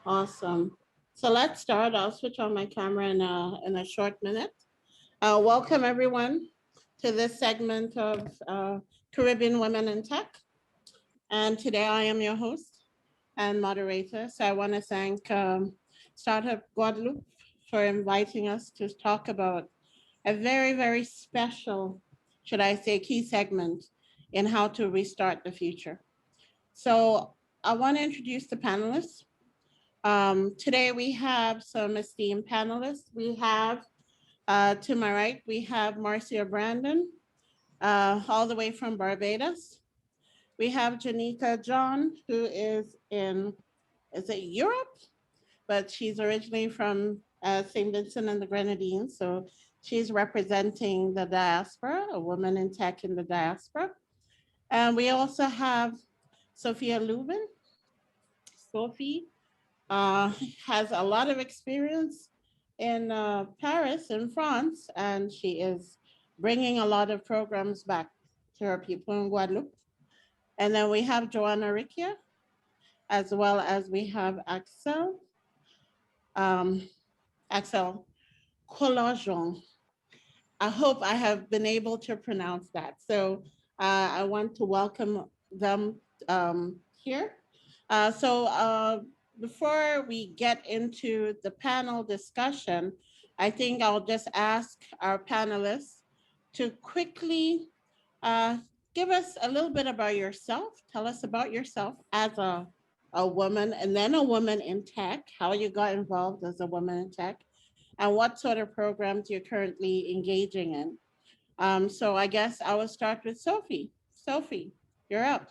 Awesome. So let's start. I'll switch on my camera in a short minute. Welcome everyone to this segment of Caribbean Women in Tech. And today I am your host and moderator. So I want to thank Startup Guadeloupe for inviting us to talk about a very, very special, should I say, key segment in how to restart the future. So I want to introduce the panelists. Today we have some esteemed panelists. We have, to my right, we have Marcia Brandon, all the way from Barbados. We have Janika John, who is in, is it Europe? But she's originally from St. Vincent and the Grenadines. So she's representing the diaspora, a woman in tech in the diaspora. And we also have Sophia Lubin. Sophie has a lot of experience in Paris, in France, and she is bringing a lot of programs back to her people in Guadeloupe. And then we have Joanna Riccia, as well as we have Axel Collajon. I hope I have been able to pronounce that. So I want to welcome them here. Before we get into the panel discussion, I think I'll just ask our panelists to quickly give us a little bit about yourself. Tell us about yourself as a woman and then a woman in tech, how you got involved as a woman in tech, and what sort of programs you're currently engaging in. So I guess I will start with Sophie. Sophie, you're up.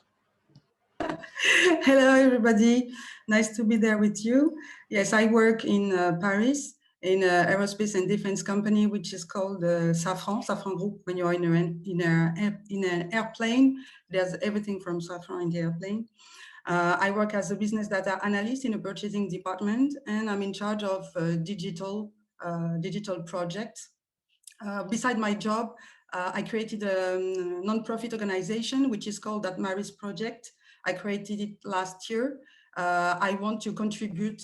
Hello, everybody. Nice to be there with you. Yes, I work in Paris in an aerospace and defense company, which is called Safran Group. When you're in an airplane, there's everything from Safran in the airplane. I work as a business data analyst in a purchasing department, and I'm in charge of digital projects. Beside my job, I created a non-profit organization, which is called That Maris Project. I created it last year. I want to contribute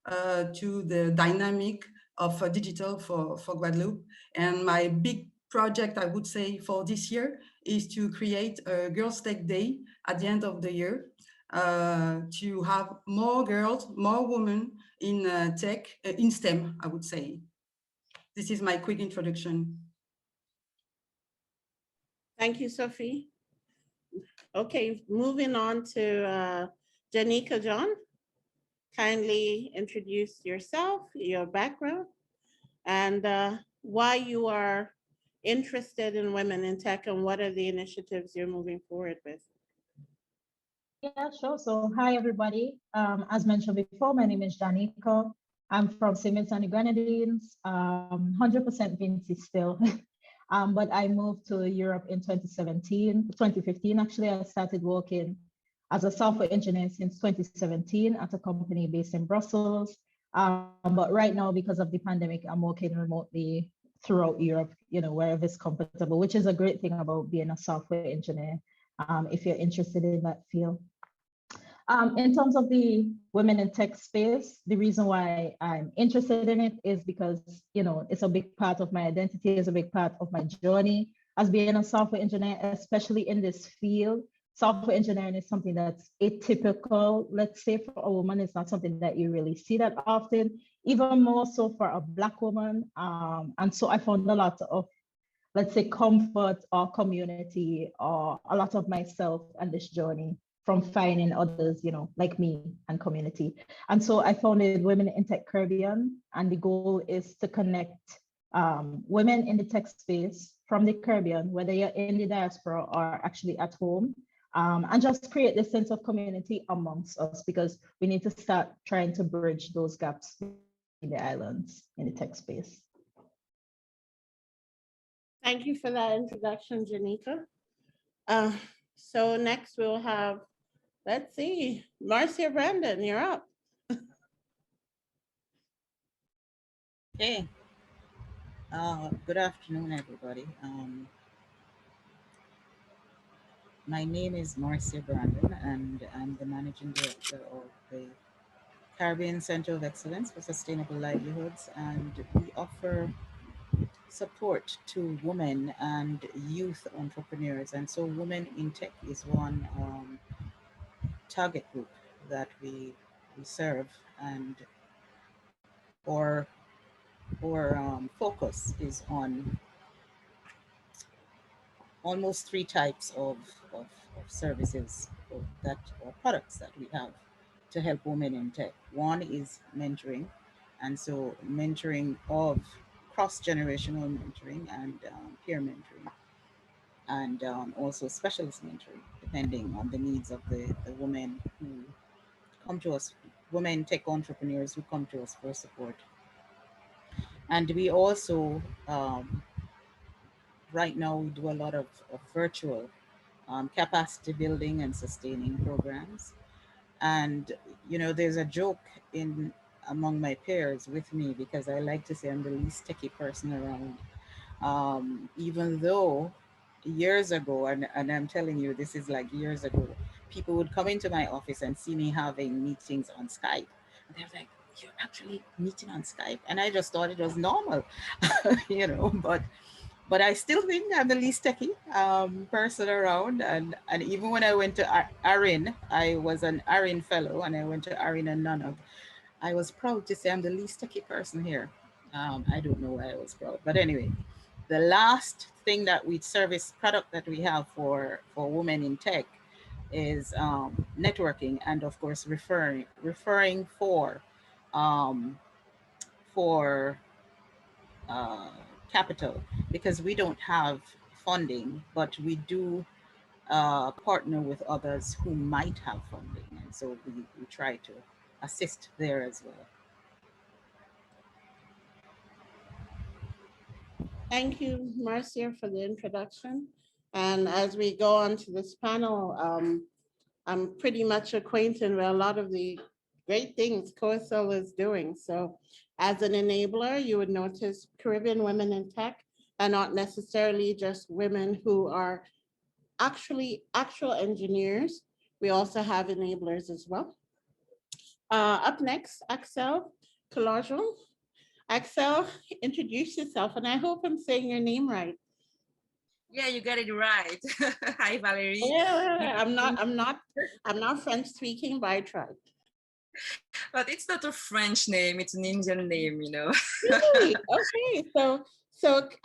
to the dynamic of digital for Guadeloupe. And my big project, I would say, for this year is to create a Girls Tech Day at the end of the year to have more girls, more women in tech, in STEM, I would say. This is my quick introduction. Thank you, Sophie. Okay, moving on to Janika John. Kindly introduce yourself, your background, and why you are interested in women in tech and what are the initiatives you're moving forward with. Yeah, sure. So hi, everybody. As mentioned before, my name is Janika. I'm from St. Vincent and the Grenadines, 100% Vinci still. But I moved to Europe in 2015, actually. I started working as a software engineer since 2017 at a company based in Brussels. But right now, because of the pandemic, I'm working remotely throughout Europe, wherever it's comfortable, which is a great thing about being a software engineer, if you're interested in that field. In terms of the women in tech space, the reason why I'm interested in it is because, it's a big part of my identity, it's a big part of my journey as being a software engineer, especially in this field. Software engineering is something that's atypical, let's say, for a woman. It's not something that you really see that often, even more so for a Black woman. And so I found a lot of, let's say, comfort or community or a lot of myself on this journey from finding others, like me and community. And so I founded Women in Tech Caribbean, and the goal is to connect women in the tech space from the Caribbean, whether you're in the diaspora or actually at home, and just create this sense of community amongst us, because we need to start trying to bridge those gaps in the islands in the tech space. Thank you for that introduction, Janika. So next we'll have, let's see, Marcia Brandon, you're up. Okay. Good afternoon, everybody. My name is Marcia Brandon, and I'm the managing director of the Caribbean Center of Excellence for Sustainable Livelihoods, and we offer support to women and youth entrepreneurs. And so Women in Tech is one target group that we serve, and our focus is on almost three types of services or products that we have to help women in tech. One is mentoring, and so mentoring of cross-generational mentoring and peer mentoring, and also specialist mentoring, depending on the needs of the women who come to us, women tech entrepreneurs who come to us for support. And we also, right now, we do a lot of virtual capacity building and sustaining programs. And, you know, there's a joke among my peers with me, because I like to say I'm the least techie person around. Even though years ago, and I'm telling you, this is like years ago, people would come into my office and see me having meetings on Skype. And they're like, "You're actually meeting on Skype?" And I just thought it was normal, you know, but I still think I'm the least techie person around. And even when I went to ARIN, I was an ARIN fellow, and I went to ARIN and Nunnog, I was proud to say I'm the least techie person here. I don't know why I was proud, but anyway, the last thing that service product that we have for women in tech is networking, and of course referring for capital, because we don't have funding, but we do partner with others who might have funding, and so we try to assist there as well. Thank you, Marcia, for the introduction. And as we go on to this panel, I'm pretty much acquainted with a lot of the great things COSL is doing. So as an enabler, you would notice Caribbean women in tech are not necessarily just women who are actual engineers. We also have enablers as well. Up next, Axel Collagel. Axel, introduce yourself, and I hope I'm saying your name right. Yeah, you got it right. Hi, Valerie. Yeah, I'm not French speaking, but I tried. But it's not a French name; it's an Indian name, you know. Really? Okay, so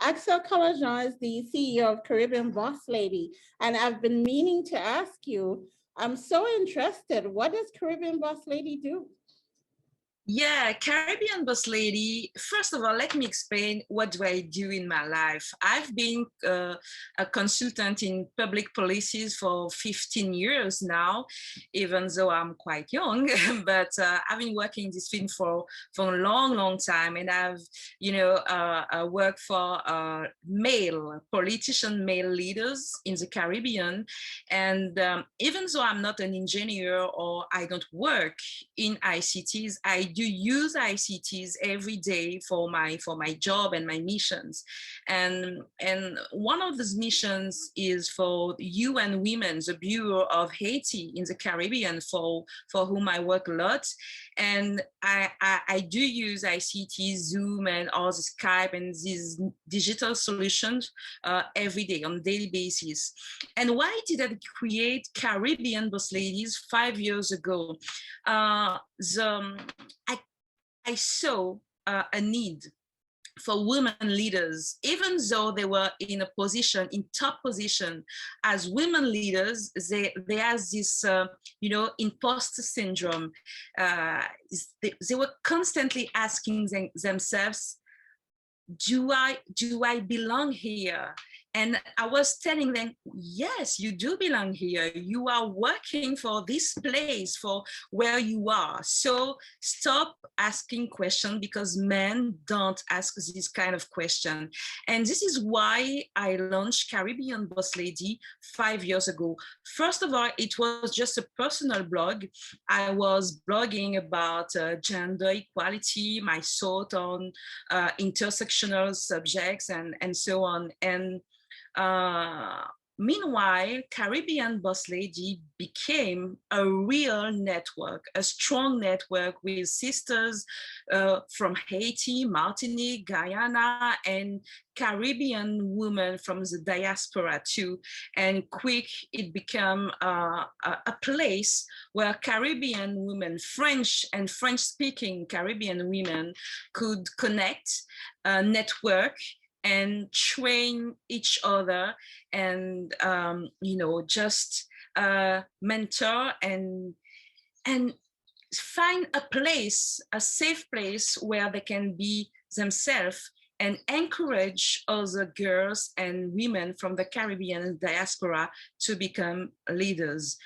Axel Collagel is the CEO of Caribbean Boss Lady, and I've been meaning to ask you. I'm so interested. What does Caribbean Boss Lady do? Yeah, Caribbean Boss Lady. First of all, let me explain what do I do in my life. I've been a consultant in public policies for 15 years now, even though I'm quite young, but I've been working in this field for a long time. And I've, you know, worked for male leaders in the Caribbean. And even though I'm not an engineer or I don't work in ICTs, I do use ICTs every day for my job and my missions, and one of those missions is for UN Women, the Bureau of Haiti in the Caribbean, for whom I work a lot, and I do use ICT, Zoom, and all the Skype and these digital solutions every day on a daily basis. And why did I create Caribbean Boss Ladies 5 years ago? I saw a need for women leaders, even though they were in top position as women leaders, they have this, you know, imposter syndrome. They were constantly asking themselves, do I belong here? And I was telling them, yes, you do belong here. You are working for this place, for where you are. So stop asking questions, because men don't ask this kind of question. And this is why I launched Caribbean Boss Lady 5 years ago. First of all, it was just a personal blog. I was blogging about gender equality, my thought on intersectional subjects, and so on. And Meanwhile, Caribbean Boss Lady became a real network, a strong network with sisters from Haiti, Martinique, Guyana, and Caribbean women from the diaspora too. And quick, it became a place where Caribbean women, French and French-speaking Caribbean women could connect, network, and train each other, and just mentor and find a place, a safe place where they can be themselves and encourage other girls and women from the Caribbean diaspora to become leaders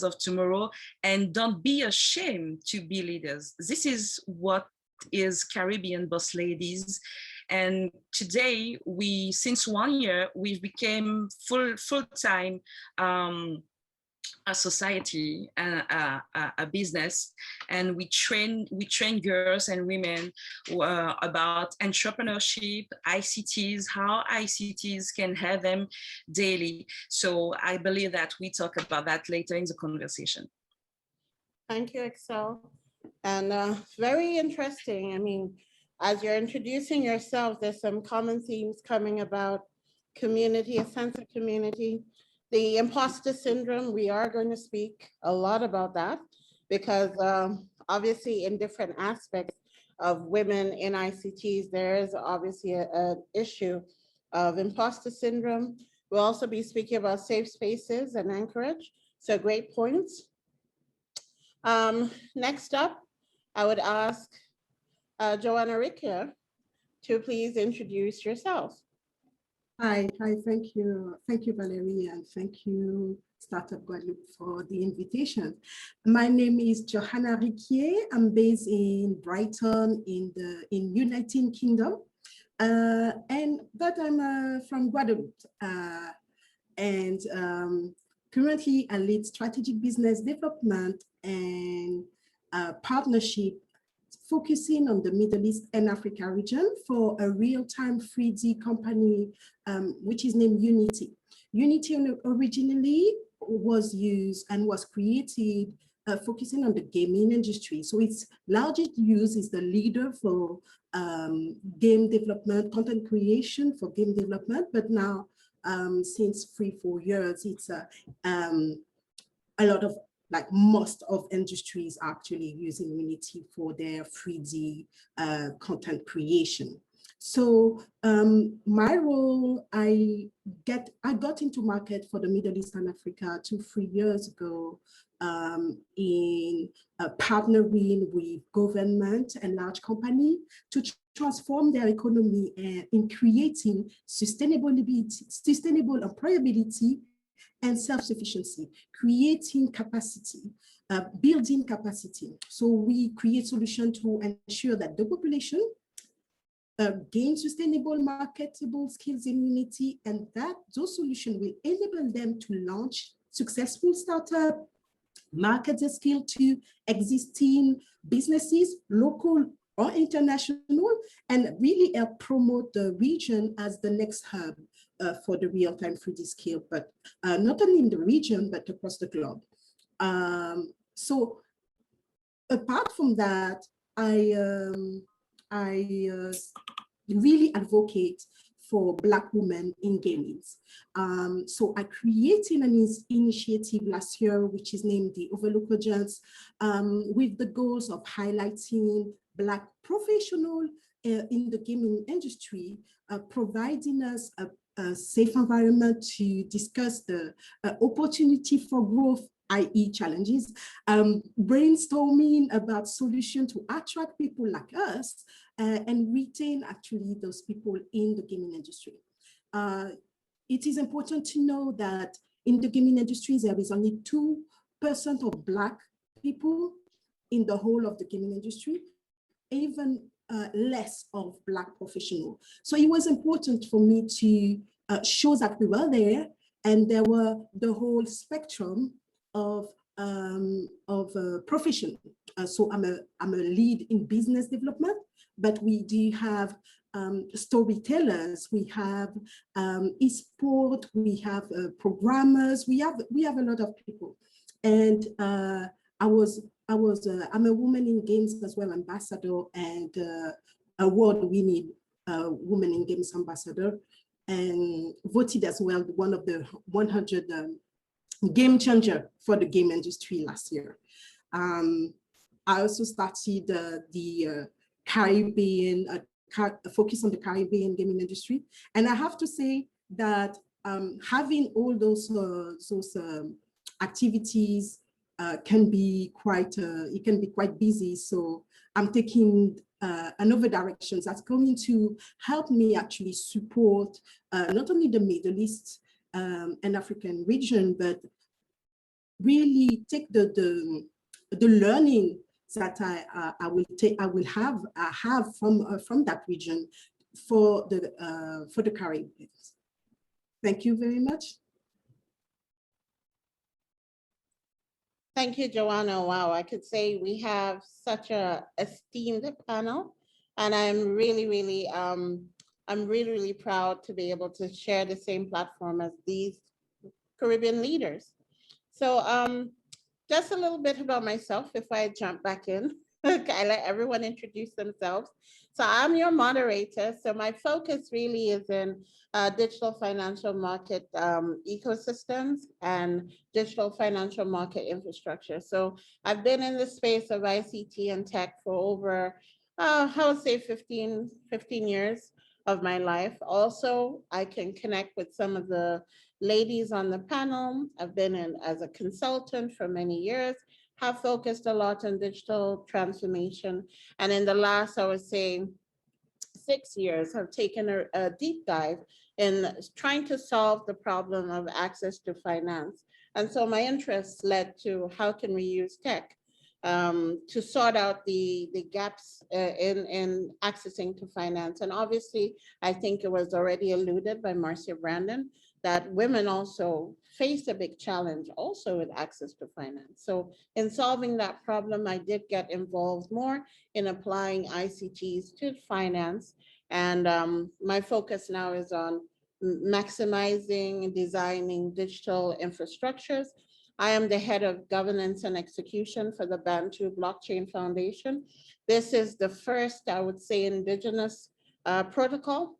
of tomorrow, and don't be ashamed to be leaders. This is what is Caribbean Boss Ladies. And today, since 1 year, we've become full-time a society, a business, and we train girls and women about entrepreneurship, ICTs, how ICTs can help them daily. So I believe that we talk about that later in the conversation. Thank you, Excel. And very interesting. I mean, as you're introducing yourself, there's some common themes coming about community, a sense of community. The imposter syndrome, we are going to speak a lot about that, because obviously in different aspects of women in ICTs, there is obviously an issue of imposter syndrome. We'll also be speaking about safe spaces and anchorage. So great points. Next up, I would ask Joanna Rickia to please introduce yourself. Hi, thank you, Valerie, and thank you, Startup Guadeloupe, for the invitation. My name is Johanna Rickia. I'm based in Brighton in United Kingdom, but I'm from Guadeloupe, and currently I lead strategic business development and partnership, focusing on the Middle East and Africa region for a real-time 3D company, which is named Unity. Unity originally was used and was created focusing on the gaming industry. So its largest use is the leader for game development, content creation for game development. But now, since 3-4 years, it's a lot of, like most of industries are actually using Unity for their 3D content creation. So my role, I got into market for the Middle East and Africa 2-3 years ago in partnering with government and large company to transform their economy in creating sustainable employability and self-sufficiency, creating capacity, building capacity. So we create solutions to ensure that the population gain sustainable marketable skills in Unity, and that those solutions will enable them to launch successful startup, market the skill to existing businesses, local or international, and really help promote the region as the next hub for the real-time 3D skill, but not only in the region, but across the globe. So apart from that, I really advocate for Black women in gaming. So I created an initiative last year, which is named the Overlook Agents, with the goals of highlighting Black professionals in the gaming industry, providing us a safe environment to discuss the opportunity for growth, i.e. challenges, brainstorming about solutions to attract people like us and retain actually those people in the gaming industry. It is important to know that in the gaming industry, there is only 2% of Black people in the whole of the gaming industry, even less of Black professionals. So it was important for me to show that we were there, and there were the whole spectrum of profession. So I'm a lead in business development, but we do have storytellers, we have e-sport, we have programmers, we have a lot of people. And I'm a Women in Games as well ambassador, and award-winning Women in Games ambassador, and voted as well one of the 100 game changer for the game industry last year. I also started the Caribbean, focus on the Caribbean gaming industry. And I have to say that having all those activities can be quite busy. So I'm taking another direction that's going to help me actually support not only the Middle East and African region, but really take the learning that I will have from that region for the Caribbean. Thank you very much. Thank you, Joanna. Wow, I could say we have such a esteemed panel, and I'm really proud to be able to share the same platform as these Caribbean leaders. So just a little bit about myself before I jump back in. I let everyone introduce themselves. So I'm your moderator. So my focus really is in digital financial market ecosystems and digital financial market infrastructure. So I've been in the space of ICT and tech for over, I would say 15 years of my life. Also, I can connect with some of the ladies on the panel. I've been in as a consultant for many years, have focused a lot on digital transformation. And in the last, I would say, 6 years, have taken a deep dive in trying to solve the problem of access to finance. And so my interests led to how can we use tech to sort out the gaps in accessing to finance. And obviously, I think it was already alluded by Marcia Brandon that women also face a big challenge also with access to finance. So in solving that problem, I did get involved more in applying ICTs to finance. And my focus now is on maximizing and designing digital infrastructures. I am the head of governance and execution for the Bantu Blockchain Foundation. This is the first, I would say, indigenous protocol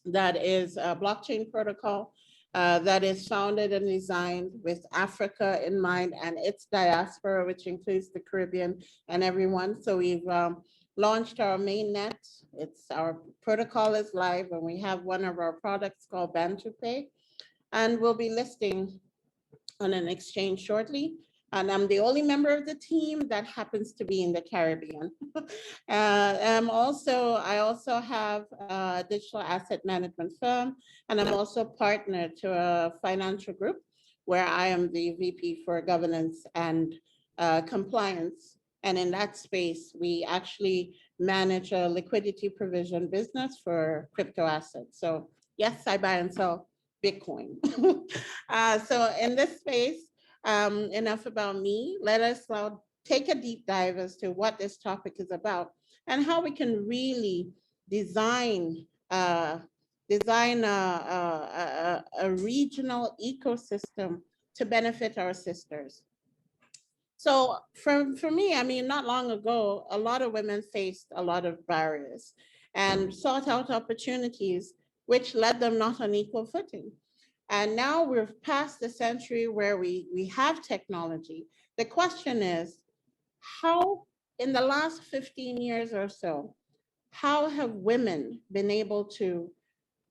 that is a blockchain protocol that is founded and designed with Africa in mind and its diaspora, which includes the Caribbean and everyone. So we've launched our main net. Our protocol is live, and we have one of our products called Bantu Pay, and we'll be listing on an exchange shortly. And I'm the only member of the team that happens to be in the Caribbean. I also have a digital asset management firm, and I'm also partnered to a financial group where I am the VP for governance and compliance. And in that space, we actually manage a liquidity provision business for crypto assets. So yes, I buy and sell Bitcoin. So in this space, enough about me. Let us now take a deep dive as to what this topic is about and how we can really design a regional ecosystem to benefit our sisters. So for me, I mean, not long ago, a lot of women faced a lot of barriers and sought out opportunities which led them not on equal footing. And now we're past the century where we have technology. The question is, how, in the last 15 years or so, how have women been able to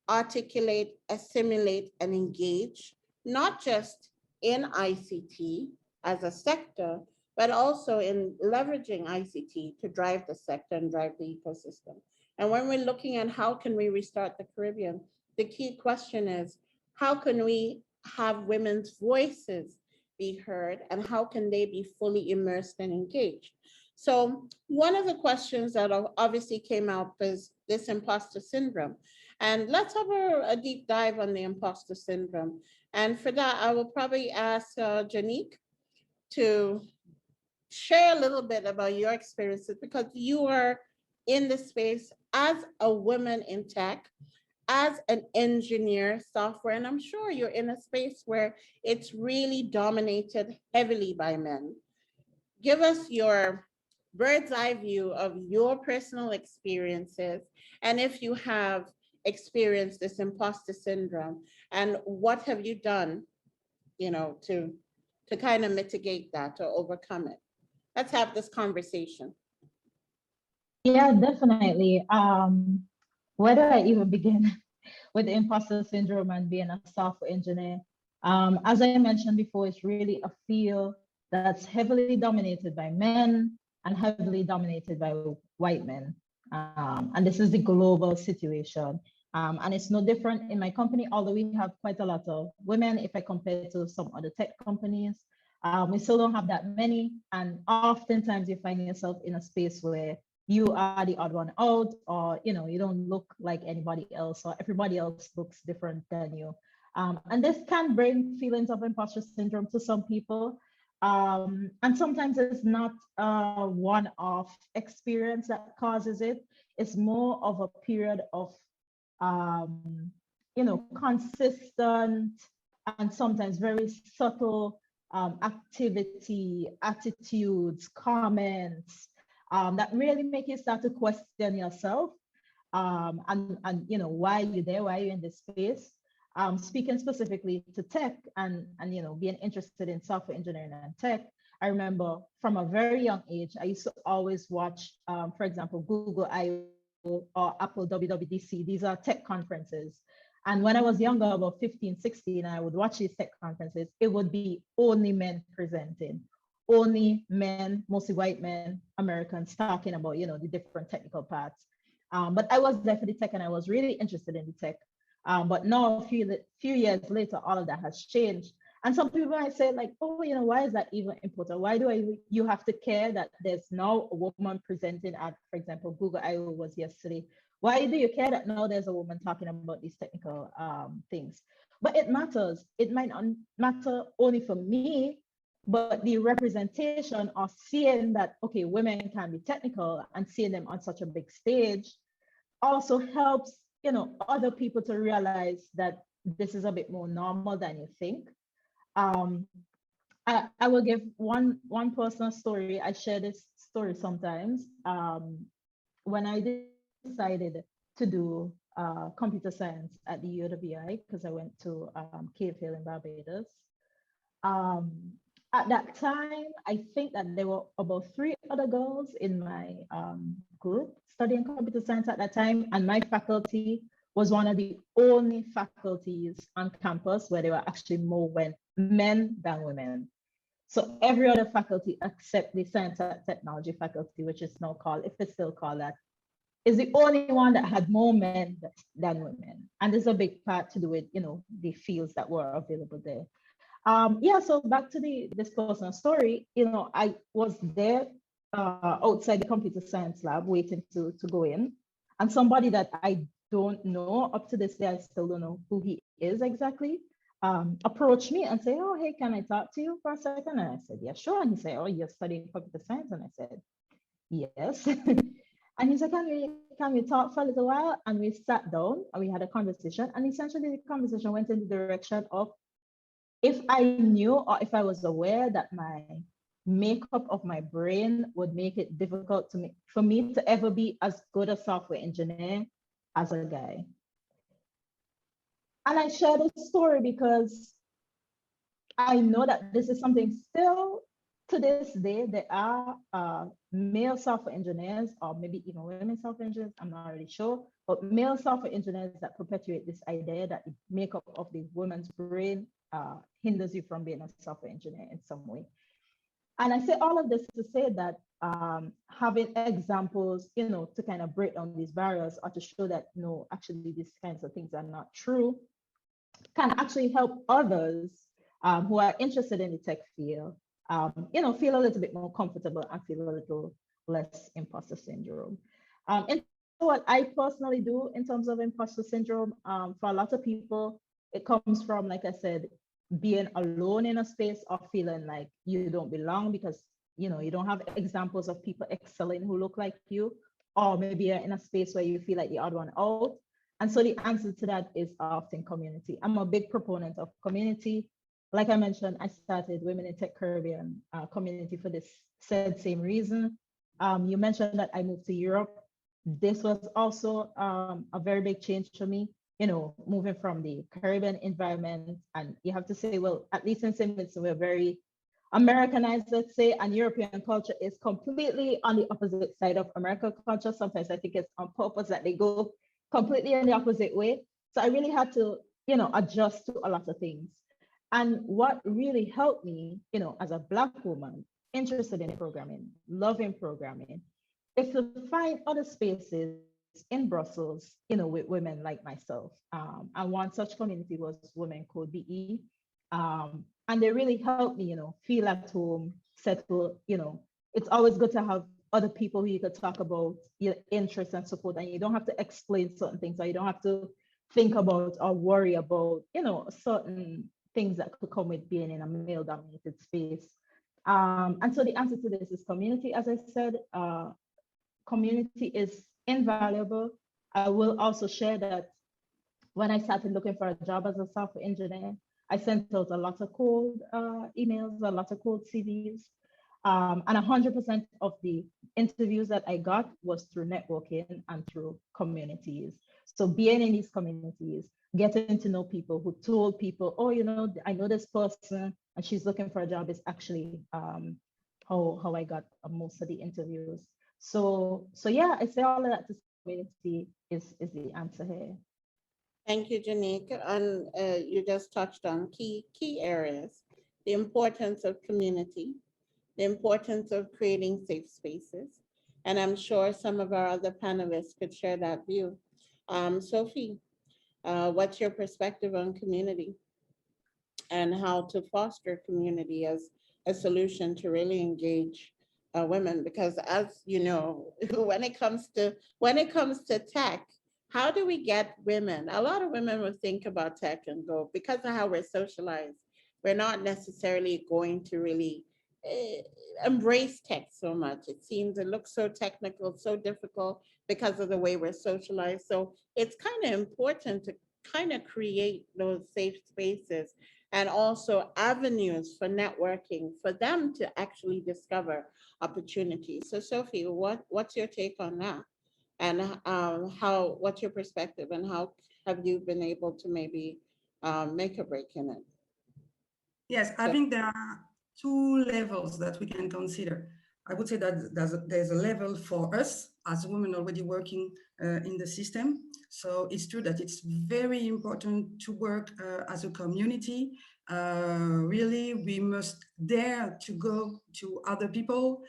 articulate, assimilate, and engage, not just in ICT as a sector, but also in leveraging ICT to drive the sector and drive the ecosystem? And when we're looking at how can we restart the Caribbean, the key question is, how can we have women's voices be heard, and how can they be fully immersed and engaged? So one of the questions that obviously came out is this imposter syndrome. And let's have a deep dive on the imposter syndrome. And for that, I will probably ask Janique to share a little bit about your experiences, because you are in the space as a woman in tech, as an engineer, software, and I'm sure you're in a space where it's really dominated heavily by men. Give us your bird's eye view of your personal experiences, and if you have experienced this imposter syndrome, and what have you done, to kind of mitigate that or overcome it. Let's have this conversation. Yeah, definitely. Where do I even begin with the imposter syndrome and being a software engineer? As I mentioned before, it's really a field that's heavily dominated by men and heavily dominated by white men. And this is the global situation. And it's no different in my company, although we have quite a lot of women if I compare to some other tech companies. We still don't have that many. And oftentimes you find yourself in a space where you are the odd one out, or you don't look like anybody else, or everybody else looks different than you. And this can bring feelings of imposter syndrome to some people. And sometimes it's not a one-off experience that causes it. It's more of a period of consistent and sometimes very subtle activity, attitudes, comments that really make you start to question yourself and why you're there, why you're in this space. Speaking specifically to tech and being interested in software engineering and tech, I remember from a very young age, I used to always watch, for example, Google I/O or Apple WWDC. These are tech conferences. And when I was younger, about 15, 16, I would watch these tech conferences. It would be only men presenting, only men, mostly white men, Americans, talking about, the different technical parts. But I was there for the tech and I was really interested in the tech. But now, a few years later, all of that has changed. And some people might say, like, oh, why is that even important? Why do you have to care that there's now a woman presenting at, for example, Google I/O was yesterday. Why do you care that now there's a woman talking about these technical things? But it matters. It might not matter only for me, but the representation of seeing that, okay, women can be technical and seeing them on such a big stage also helps other people to realize that this is a bit more normal than you think. I will give one personal story. I share this story sometimes. When I decided to do computer science at the UWI, because I went to Cave Hill in Barbados. At that time, I think that there were about 3 other girls in my group studying computer science at that time, and my faculty was one of the only faculties on campus where there were actually more men than women. So every other faculty except the science and technology faculty, which is now called, if it's still called that, is the only one that had more men than women. And there's a big part to do with, the fields that were available there. So back to this personal story, I was there outside the computer science lab waiting to go in. And somebody that I don't know, up to this day, I still don't know who he is exactly, approached me and said, oh, hey, can I talk to you for a second? And I said, yeah, sure. And he said, oh, you're studying computer science? And I said, yes. And he said, can we talk for a little while? And we sat down and we had a conversation. And essentially the conversation went in the direction of, if I knew or if I was aware that my makeup of my brain would make it difficult for me to ever be as good a software engineer as a guy. And I share this story because I know that this is something still to this day, there are male software engineers, or maybe even women software engineers, I'm not really sure, but male software engineers that perpetuate this idea that the makeup of the woman's brain hinders you from being a software engineer in some way. And I say all of this to say that having examples, to kind of break down these barriers or to show that, no, actually these kinds of things are not true, can actually help others who are interested in the tech field, feel a little bit more comfortable and feel a little less imposter syndrome. And what I personally do in terms of imposter syndrome, for a lot of people, it comes from, like I said, being alone in a space or feeling like you don't belong because, you don't have examples of people excelling who look like you, or maybe you're in a space where you feel like the odd one out. And so the answer to that is often community. I'm a big proponent of community. Like I mentioned, I started Women in Tech Caribbean community for this same reason. You mentioned that I moved to Europe. This was also a very big change for me, you know, moving from the Caribbean environment. And you have to say, well, at least in Simmons, we're very Americanized, let's say, and European culture is completely on the opposite side of American culture. Sometimes I think it's on purpose that they go completely in the opposite way. So I really had to, you know, adjust to a lot of things. And what really helped me, you know, as a Black woman, interested in programming, loving programming, is to find other spaces in Brussels, you know, with women like myself. And one such community was Women Code BE. And they really helped me, you know, feel at home, settle, you know. It's always good to have other people who you could talk about your interests and support, and you don't have to explain certain things, or you don't have to think about or worry about, you know, certain things that could come with being in a male-dominated space. And so the answer to this is community. As I said, community is invaluable. I will also share that when I started looking for a job as a software engineer, I sent out a lot of cold emails, a lot of cold CVs. And 100% of the interviews that I got was through networking and through communities. So being in these communities, getting to know people who told people, oh, you know, I know this person and she's looking for a job, is actually how I got most of the interviews. So yeah, I say all of that to community is the answer here. Thank you, Janique. And you just touched on key areas: the importance of community, the importance of creating safe spaces. And I'm sure some of our other panelists could share that view. Sophie, what's your perspective on community and how to foster community as a solution to really engage women? Because as you know, when it comes to tech, how do we get women? A lot of women will think about tech and go, because of how we're socialized, we're not necessarily going to really embrace tech so much. It seems it looks so technical, so difficult because of the way we're socialized. So it's kind of important to kind of create those safe spaces and also avenues for networking for them to actually discover opportunities. So Sophie, what's your take on that? And what's your perspective, and how have you been able to maybe make a break in it? Yes, I think there are two levels that we can consider. I would say that there's a level for us as women already working in the system. So it's true that it's very important to work as a community. Really, we must dare to go to other people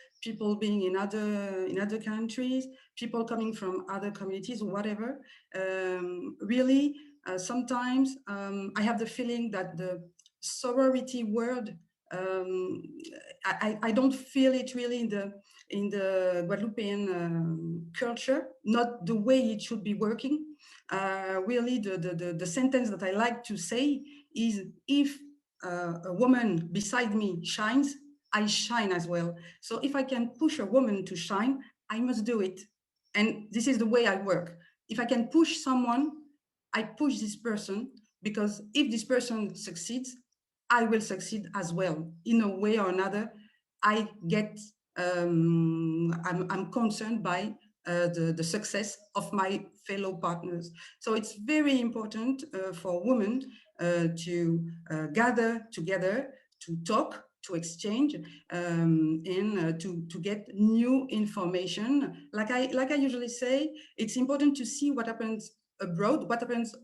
being in other countries, people coming from other communities, whatever. Really, sometimes I have the feeling that the sorority world, I don't feel it really in the Guadeloupean culture, not the way it should be working. Really, the sentence that I like to say is, if a woman beside me shines, I shine as well. So if I can push a woman to shine, I must do it. And this is the way I work. If I can push someone, I push this person, because if this person succeeds, I will succeed as well. In a way or another, I get, I'm concerned by the success of my fellow partners. So it's very important for women to gather together, to talk, to exchange, and to get new information. Like I usually say, it's important to see what happens abroad, what happens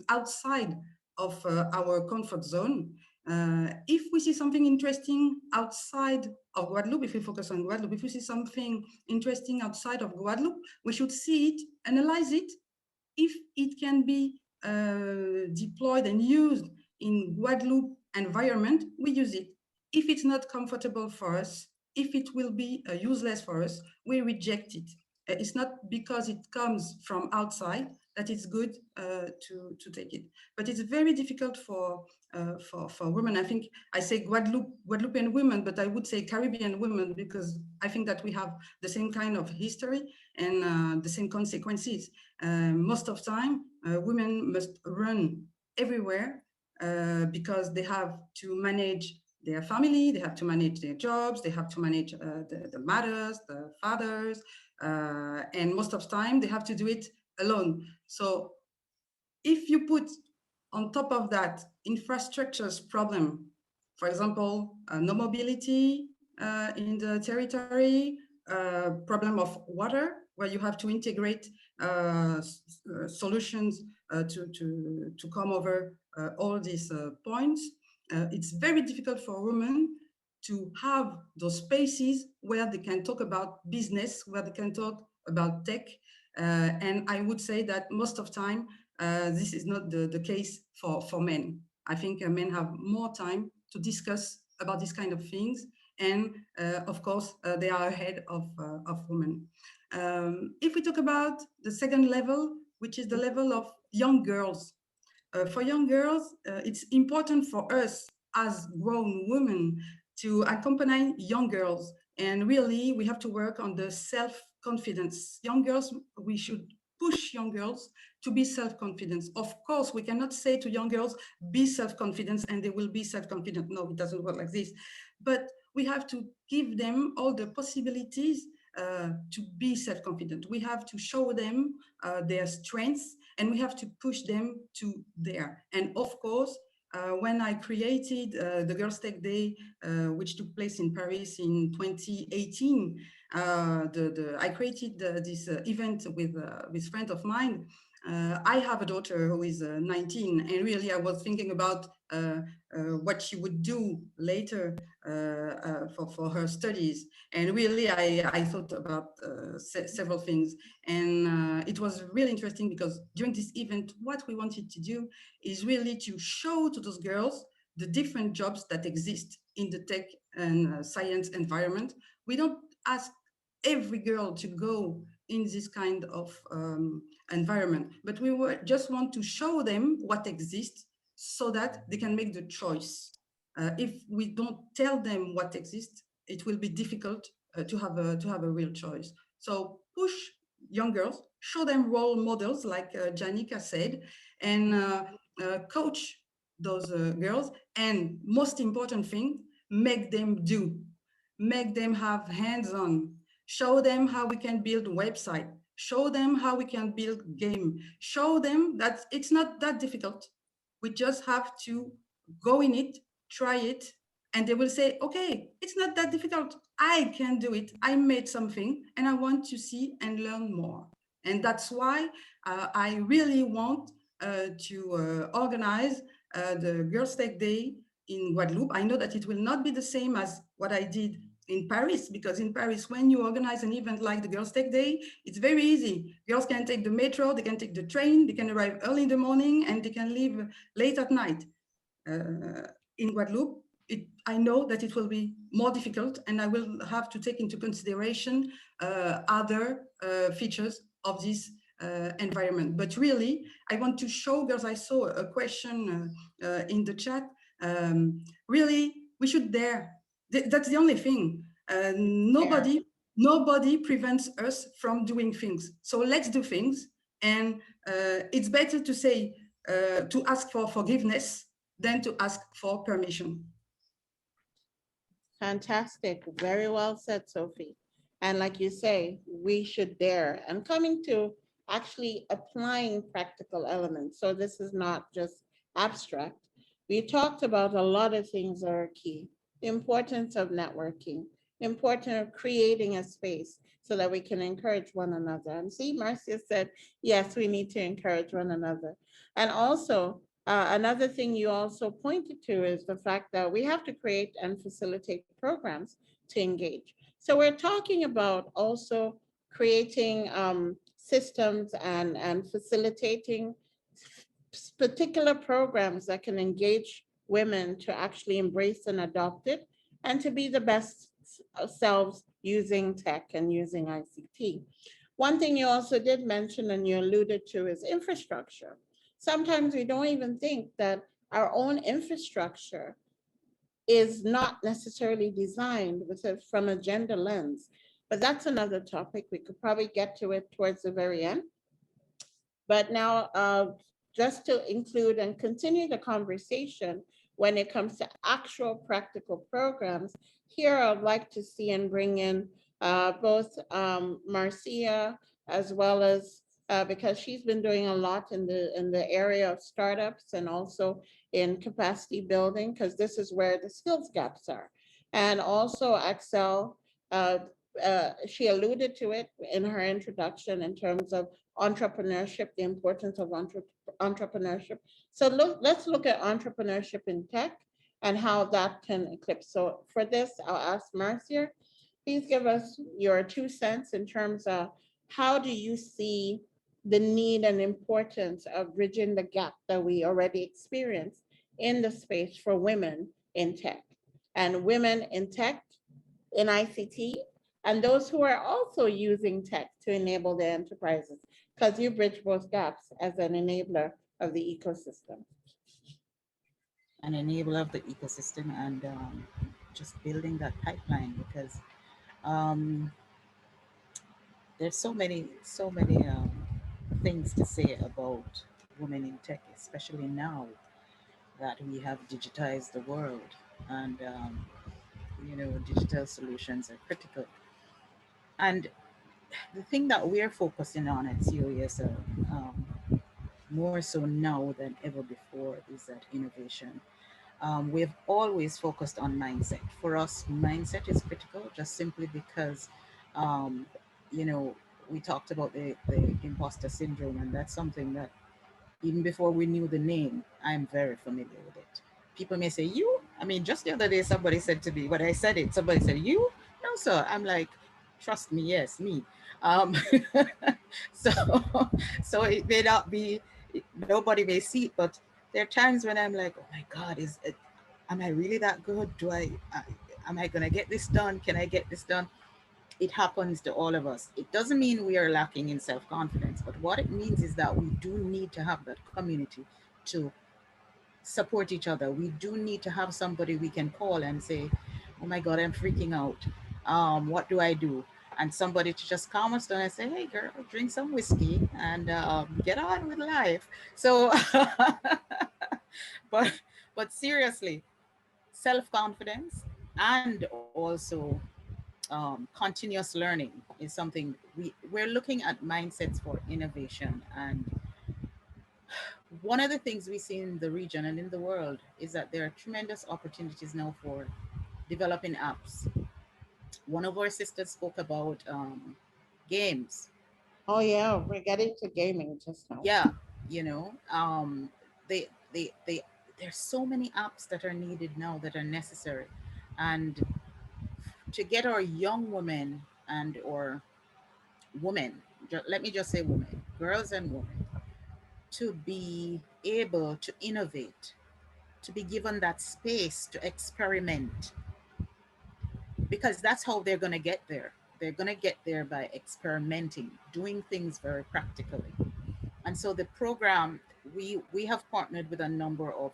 outside of our comfort zone. If we see something interesting outside of Guadeloupe, if we focus on Guadeloupe, if we see something interesting outside of Guadeloupe, we should see it, analyze it. If it can be deployed and used in Guadeloupe environment, we use it. If it's not comfortable for us, if it will be useless for us, we reject it. It's not because it comes from outside that it's good to take it. But it's very difficult for women. I think I say Guadeloupean women, but I would say Caribbean women, because I think that we have the same kind of history and the same consequences. Most of the time, women must run everywhere because they have to manage their family, they have to manage their jobs, they have to manage the mothers, the fathers, and most of the time they have to do it alone. So if you put on top of that infrastructures problem, for example, no mobility in the territory, problem of water, where you have to integrate solutions to come over all these points, it's very difficult for women to have those spaces where they can talk about business, where they can talk about tech. And I would say that most of the time, this is not the case for men. I think men have more time to discuss about these kind of things. And of course, they are ahead of women. If we talk about the second level, which is the level of young girls, for young girls, it's important for us as grown women to accompany young girls. And really, we have to work on the self-confidence. Young girls, we should push young girls to be self-confident. Of course, we cannot say to young girls, be self-confident and they will be self-confident. No, it doesn't work like this. But we have to give them all the possibilities to be self-confident. We have to show them their strengths, and we have to push them to there. And of course, when I created the Girls Tech Day, which took place in Paris in 2018, I created this event with a friend of mine. I have a daughter who is 19, and really I was thinking about what she would do later for her studies. And really I thought about several things. And it was really interesting because during this event, what we wanted to do is really to show to those girls the different jobs that exist in the tech and science environment. We don't ask every girl to go in this kind of environment, but we just want to show them what exists so that they can make the choice. If we don't tell them what exists, it will be difficult to have a real choice. So push young girls, show them role models, like Janika said, and coach those girls. And most important thing, make them do, make them have hands-on. Show them how we can build a website. Show them how we can build game. Show them that it's not that difficult. We just have to go in it, try it, and they will say, okay, it's not that difficult. I can do it. I made something and I want to see and learn more. And that's why I really want to organize the Girls Tech Day in Guadeloupe. I know that it will not be the same as what I did in Paris, because in Paris, when you organize an event like the Girls Tech Day, it's very easy. Girls can take the metro, they can take the train, they can arrive early in the morning, and they can leave late at night. In Guadeloupe, I know that it will be more difficult, and I will have to take into consideration other features of this environment. But really, I want to show girls, I saw a question in the chat, really, we should dare. That's the only thing. Nobody prevents us from doing things. So let's do things. And it's better to say, to ask for forgiveness than to ask for permission. Fantastic. Very well said, Sophie. And like you say, we should dare. And coming to actually applying practical elements. So this is not just abstract. We talked about a lot of things that are key. The importance of networking, the importance of creating a space so that we can encourage one another. And see, Marcia said, yes, we need to encourage one another. And also, another thing you also pointed to is the fact that we have to create and facilitate programs to engage. So we're talking about also creating systems and facilitating particular programs that can engage women to actually embrace and adopt it and to be the best selves using tech and using ICT. One thing you also did mention and you alluded to is infrastructure. Sometimes we don't even think that our own infrastructure is not necessarily designed from a gender lens, but that's another topic. We could probably get to it towards the very end. But now, just to include and continue the conversation when it comes to actual practical programs, here I'd like to see and bring in both Marcia, as well as because she's been doing a lot in the area of startups and also in capacity building, because this is where the skills gaps are. And also Axel, she alluded to it in her introduction in terms of entrepreneurship, the importance of entrepreneurship. So let's look at entrepreneurship in tech and how that can eclipse. So for this, I'll ask Marcia, please give us your 2 cents in terms of how do you see the need and importance of bridging the gap that we already experience in the space for women in tech, and women in tech, in ICT, and those who are also using tech to enable their enterprises, because you bridge both gaps as an enabler of the ecosystem. An enabler of the ecosystem, and just building that pipeline, because there's so many things to say about women in tech, especially now that we have digitized the world, and you know, digital solutions are critical. And the thing that we're focusing on at COESL, more so now than ever before, is that innovation. We've always focused on mindset. For us, mindset is critical, just simply because, you know, we talked about the imposter syndrome, and that's something that even before we knew the name, I'm very familiar with it. People may say, you? I mean, just the other day, somebody said to me, when I said it, somebody said, you? No, sir. I'm like, trust me, yes, me. So, so it may not be, nobody may see it, but there are times when I'm like, oh my God, am I really that good? Am I going to get this done? Can I get this done? It happens to all of us. It doesn't mean we are lacking in self-confidence, but what it means is that we do need to have that community to support each other. We do need to have somebody we can call and say, oh my God, I'm freaking out. What do I do? And somebody to just calm us down and say, hey girl, drink some whiskey and get on with life. So, but seriously, self-confidence and also continuous learning is something we're looking at mindsets for innovation. And one of the things we see in the region and in the world is that there are tremendous opportunities now for developing apps. One of our sisters spoke about games. Oh yeah, we're getting to gaming just now. Yeah, you know, they there's so many apps that are needed now, that are necessary. And to get our young women and or women, let me just say women, girls and women, to be able to innovate, to be given that space to experiment, because that's how they're going to get there. They're going to get there by experimenting, doing things very practically. And so the program, we have partnered with a number of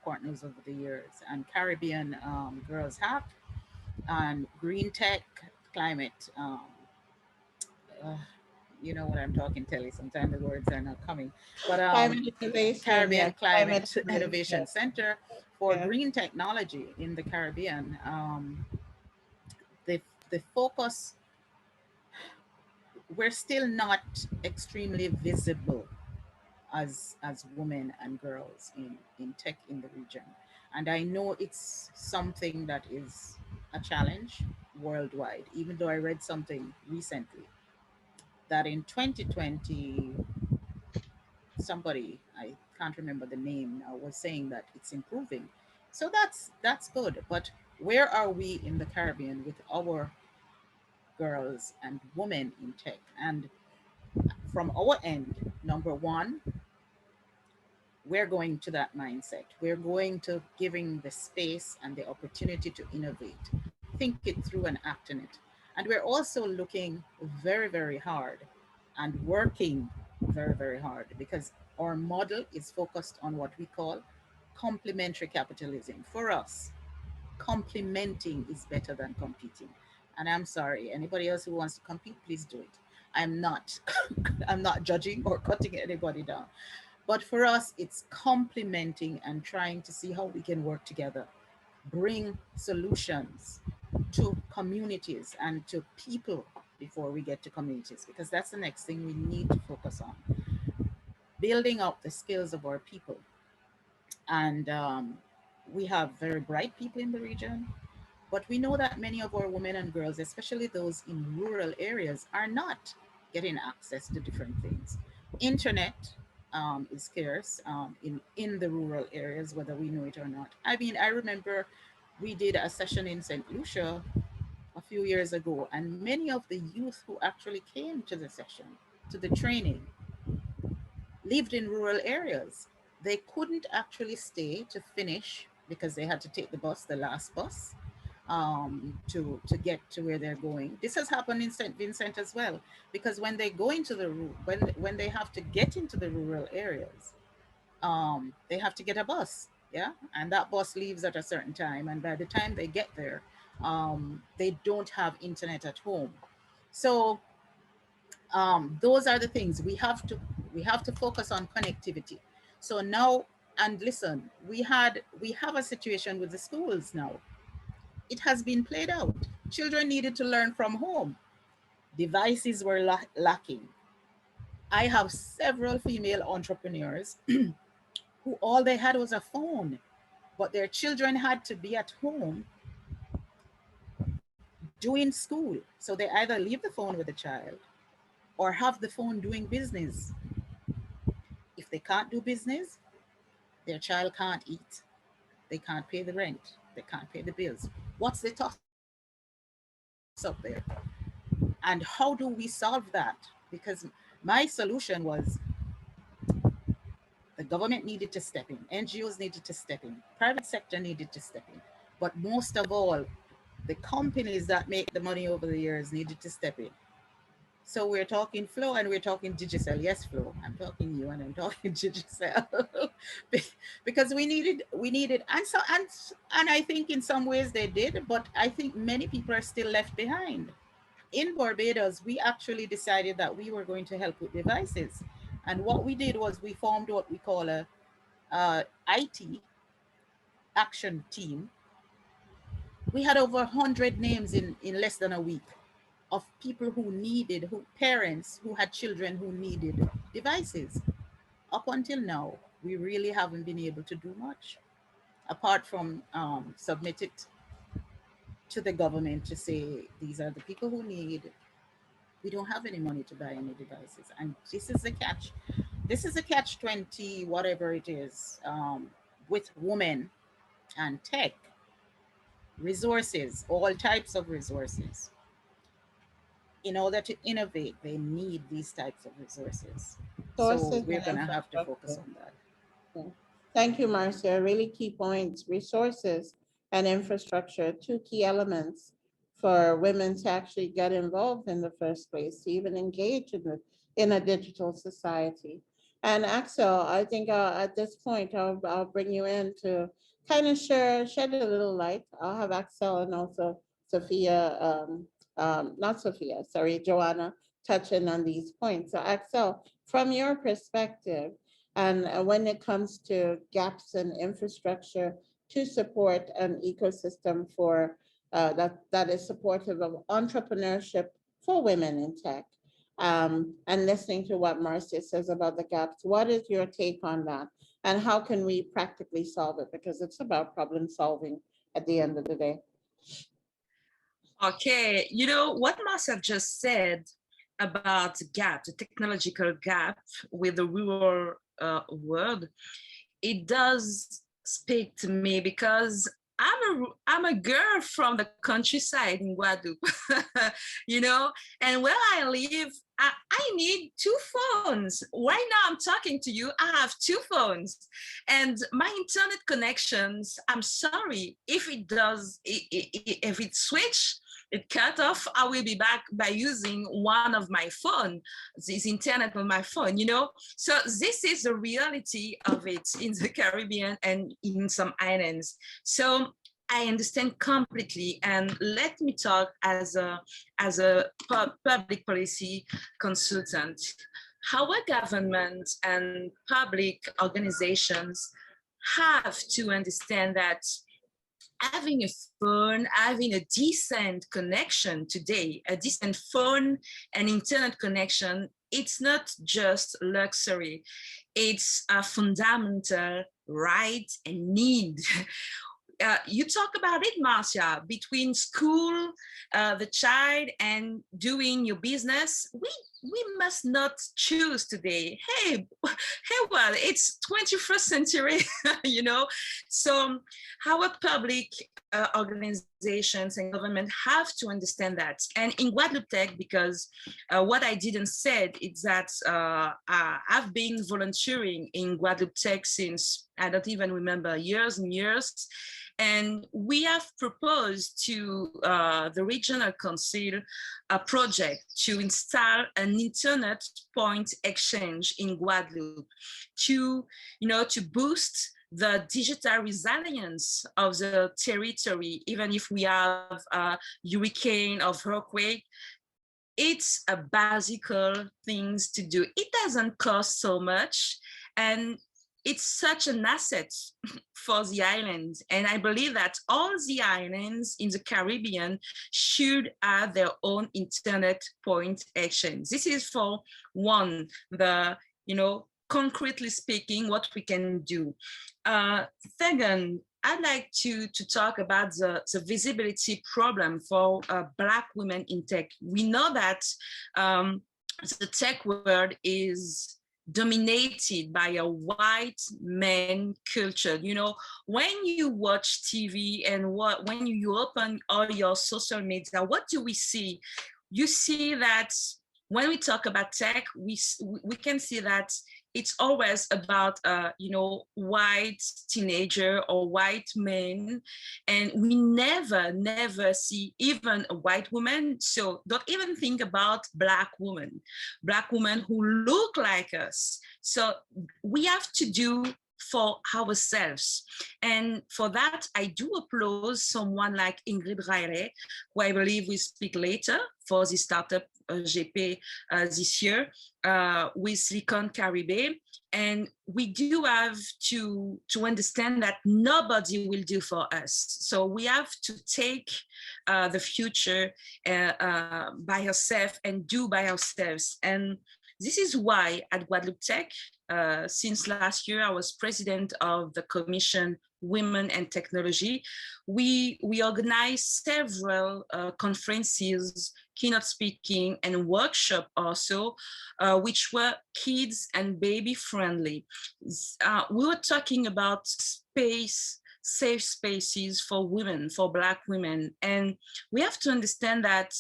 partners over the years, and Caribbean Girls Hack and Green Tech Climate. You know what I'm talking, Telly. Sometimes the words are not coming. But Climate innovation, Caribbean yeah, Climate climate Innovation innovation. Center for Yeah. Green Technology in the Caribbean. The focus, we're still not extremely visible as women and girls in tech in the region. And I know it's something that is a challenge worldwide, even though I read something recently that in 2020, somebody, I can't remember the name now, was saying that it's improving. So that's good. But where are we in the Caribbean with our girls and women in tech? And from our end, number one, we're going to that mindset. We're going to giving the space and the opportunity to innovate, think it through and act on it. And we're also looking very, very hard and working very, very hard, because our model is focused on what we call complementary capitalism. For us, complementing is better than competing. And I'm sorry, anybody else who wants to compete, please do it. I'm not, I'm not judging or cutting anybody down. But for us, it's complementing and trying to see how we can work together, bring solutions to communities and to people before we get to communities, because that's the next thing we need to focus on. Building up the skills of our people. And we have very bright people in the region, but we know that many of our women and girls, especially those in rural areas, are not getting access to different things. Internet is scarce in the rural areas, whether we know it or not. I mean, I remember we did a session in St. Lucia a few years ago, and many of the youth who actually came to the session, to the training, lived in rural areas. They couldn't actually stay to finish because they had to take the bus, the last bus, to get to where they're going. This has happened in St. Vincent as well, because when they go into the when they have to get into the rural areas, they have to get a bus, yeah, and that bus leaves at a certain time, and by the time they get there, they don't have internet at home. So those are the things we have to focus on, connectivity. So now, and listen, we have a situation with the schools now. It has been played out. Children needed to learn from home. Devices were lacking. I have several female entrepreneurs who all they had was a phone, but their children had to be at home doing school. So they either leave the phone with the child or have the phone doing business. If they can't do business, their child can't eat. They can't pay the rent. They can't pay the bills. What's the toss up there? And how do we solve that? Because my solution was the government needed to step in, NGOs needed to step in, private sector needed to step in. But most of all, the companies that make the money over the years needed to step in. So we're talking Flo and we're talking Digicel. Yes, Flo, I'm talking you and I'm talking Digicel. Because we needed, and I think in some ways they did, but I think many people are still left behind. In Barbados, we actually decided that we were going to help with devices. And what we did was we formed what we call a IT action team. We had over 100 names in less than a week of people who needed, parents who had children who needed devices. Up until now, we really haven't been able to do much, apart from submit it to the government to say, these are the people who need. We don't have any money to buy any devices. And this is the catch. This is a catch 20, whatever it is, with women and tech, resources, all types of resources. In order to innovate, they need these types of resources. So we're going to have to focus on that. Yeah. Thank you, Marcia. Really key points. Resources and infrastructure, two key elements for women to actually get involved in the first place, to even engage in a digital society. And Axel, I think at this point, I'll bring you in to kind of shed a little light. I'll have Axel and also Sophia, not Sophia, sorry, Joanna, touching on these points. So Axel, from your perspective, and when it comes to gaps in infrastructure to support an ecosystem for that is supportive of entrepreneurship for women in tech, and listening to what Marcia says about the gaps, what is your take on that? And how can we practically solve it? Because it's about problem solving at the end of the day. Okay, you know what Marcia just said about the gap, the technological gap with the rural world, it does speak to me because I'm a girl from the countryside in Guadeloupe, you know, and where I live, I need 2 phones. Right now I'm talking to you, I have 2 phones. And my internet connections, I'm sorry, if it switch, it cut off, I will be back by using one of my phone, this internet on my phone, you know? So this is the reality of it in the Caribbean and in some islands. So I understand completely, and let me talk as a public policy consultant. Our government and public organizations have to understand that having a phone, having a decent connection today, a decent phone and internet connection, it's not just luxury, it's a fundamental right and need. You talk about it, Marcia, between school, the child, and doing your business. We must not choose today. Hey, well, it's 21st century, you know. So our public organizations and government have to understand that. And in Guadeloupetech, because what I didn't say is that I've been volunteering in Guadeloupetech since, I don't even remember, years and years. And we have proposed to the regional council a project to install an internet point exchange in Guadeloupe to boost the digital resilience of the territory, even if we have a hurricane or earthquake. It's a basic things to do. It doesn't cost so much, and it's such an asset for the islands. And I believe that all the islands in the Caribbean should have their own internet point exchange. This is for one, concretely speaking, what we can do. Second, I'd like to talk about the visibility problem for Black women in tech. We know that the tech world is dominated by a white man culture. You know, when you watch TV and when you open all your social media, what do we see? You see that when we talk about tech, we can see that it's always about white teenager or white men, and we never see even a white woman. So don't even think about Black women who look like us. So we have to do for ourselves. And for that, I do applaud someone like Ingrid Riley, who I believe will speak later for the Startup.gp this year with Silicon Caribe. And we do have to understand that nobody will do for us. So we have to take the future by ourselves and do by ourselves. And this is why at Guadeloupetech, since last year, I was president of the Commission Women and Technology. We organized several conferences, keynote speaking, and workshop also, which were kids and baby friendly. We were talking about safe spaces for women, for Black women. And we have to understand that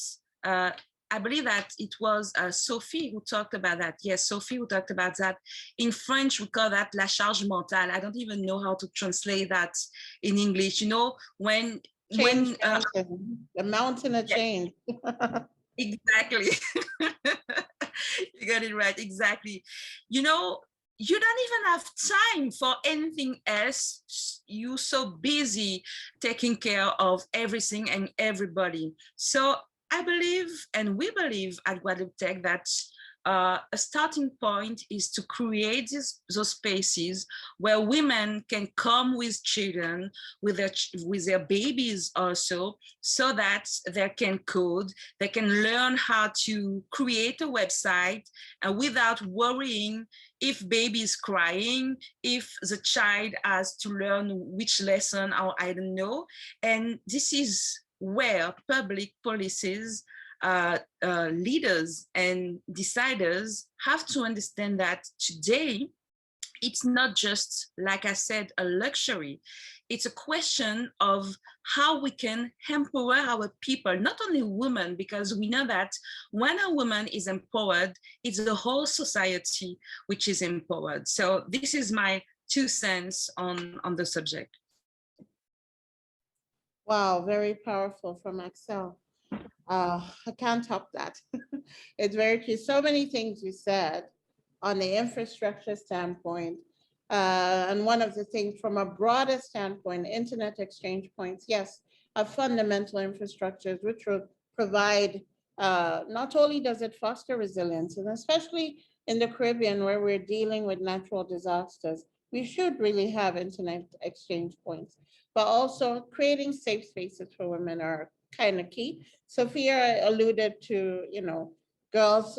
I believe that it was Sophie who talked about that. Yes, Sophie who talked about that. In French, we call that la charge mentale. I don't even know how to translate that in English. You know, the mountain of change. Exactly. You got it right. Exactly. You know, you don't even have time for anything else. You're so busy taking care of everything and everybody. So I believe, and we believe at Guadeloupetech, that a starting point is to create those spaces where women can come with children, with their babies also, so that they can code, they can learn how to create a website without worrying if baby is crying, if the child has to learn which lesson, or I don't know. And this is where public policies, leaders and deciders have to understand that today, it's not just, like I said, a luxury. it's a question of how we can empower our people, not only women, because we know that when a woman is empowered, it's the whole society which is empowered. So this is my 2 cents on the subject. Wow, very powerful from Excel. I can't top that. It's very true. So many things you said on the infrastructure standpoint. And one of the things from a broader standpoint, internet exchange points, yes, are fundamental infrastructures which will provide, not only does it foster resilience, and especially in the Caribbean where we're dealing with natural disasters, we should really have internet exchange points, but also creating safe spaces for women are kind of key. Sophia alluded to, you know, girls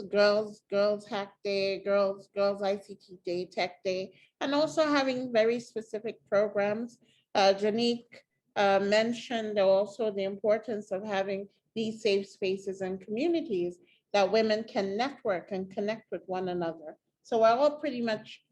hack day, girls ICT day, tech day, and also having very specific programs. Janique mentioned also the importance of having these safe spaces and communities that women can network and connect with one another. So we're all pretty much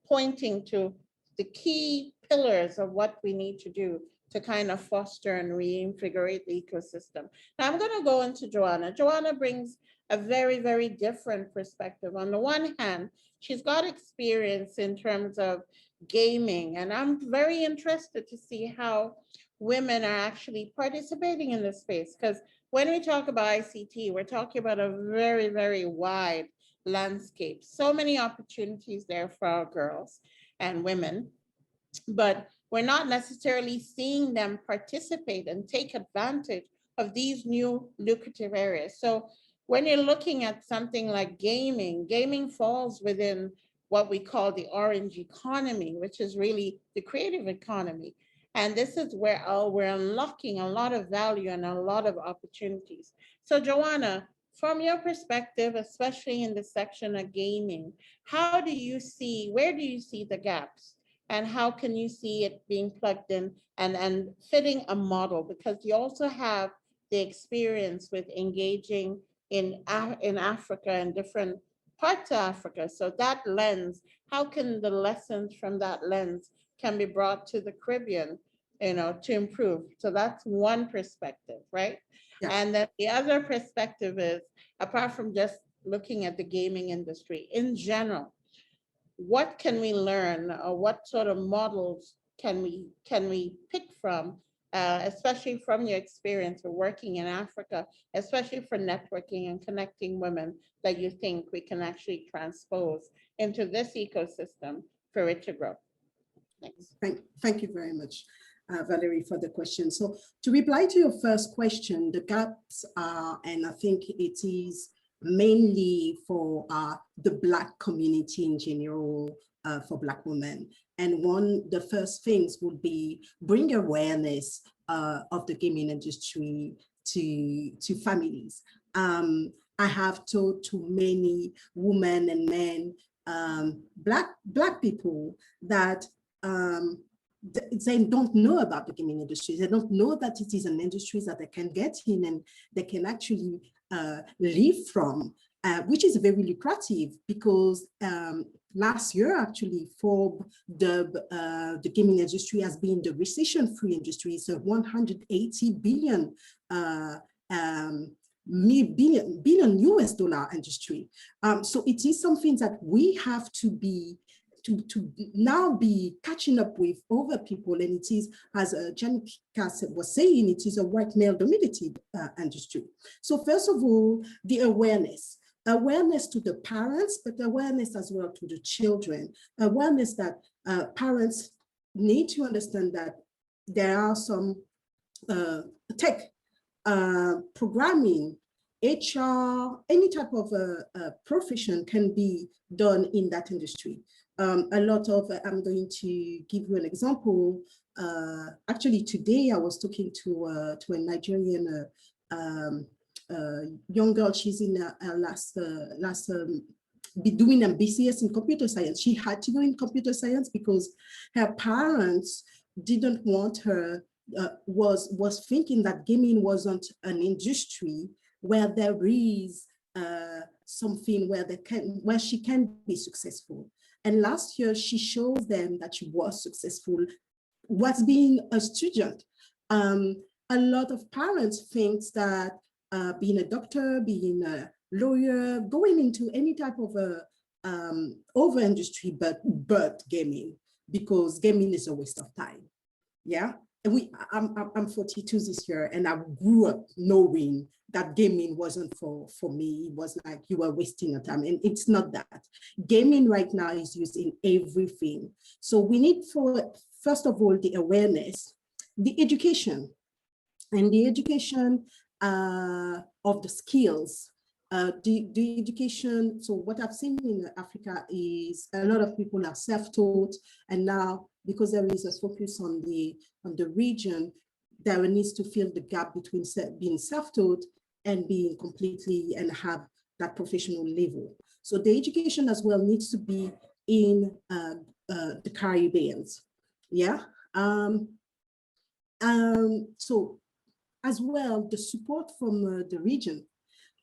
pointing to the key pillars of what we need to do to kind of foster and reinvigorate the ecosystem. Now I'm going to go into Joanna. Joanna brings a very, very different perspective. On the one hand, she's got experience in terms of gaming, and I'm very interested to see how women are actually participating in this space, because when we talk about ICT, we're talking about a very, very wide landscape. So many opportunities there for our girls and women, but we're not necessarily seeing them participate and take advantage of these new lucrative areas. So when you're looking at something like gaming, gaming falls within what we call the orange economy, which is really the creative economy. And this is where we're unlocking a lot of value and a lot of opportunities. So Joanna, from your perspective, especially in the section of gaming, how do you see, where do you see the gaps? And how can you see it being plugged in and fitting a model? Because you also have the experience with engaging in Africa and different parts of Africa. So that lens, how can the lessons from that lens can be brought to the Caribbean, you know, to improve? So that's one perspective, right? Yeah. And then the other perspective is, apart from just looking at the gaming industry in general, what can we learn, or what sort of models can we pick from, especially from your experience of working in Africa, especially for networking and connecting women, that you think we can actually transpose into this ecosystem for it to grow? Thanks. Thank you very much, Valerie, for the question. So to reply to your first question, the gaps are, and I think it is mainly for the Black community in general, for Black women. And the first things would be bring awareness of the gaming industry to families. I have told to many women and men, Black people, that they don't know about the gaming industry. They don't know that it is an industry that they can get in and they can actually live from, which is very lucrative, because last year actually Forbes dubbed the gaming industry as being the recession-free industry. It's a 180 billion US dollar industry. So it is something that we have to be to now be catching up with other people, and it is, as Janica was saying, it is a white male dominated industry. So first of all, the awareness to the parents, but awareness as well to the children, awareness that parents need to understand that there are some tech, programming, HR, any type of profession can be done in that industry. A lot of, I'm going to give you an example. Actually, today I was talking to a Nigerian young girl. She's in doing a BCS in computer science. She had to go in computer science because her parents didn't want her, was thinking that gaming wasn't an industry where there is something where she can be successful. And last year, she showed them that she was successful what's being a student. A lot of parents think that being a doctor, being a lawyer, going into any type of a over industry, but gaming, because gaming is a waste of time. Yeah, and I'm 42 this year, and I grew up knowing that gaming wasn't for me. It was like you were wasting your time, and it's not that. Gaming right now is used in everything. So we need, for first of all, the awareness, the education, and the education of the skills. The education, so what I've seen in Africa is a lot of people are self-taught, and now because there is a focus on the region, there needs to fill the gap between being self-taught and being completely and have that professional level. So the education as well needs to be in the Caribbean. Yeah. So as well, the support from the region.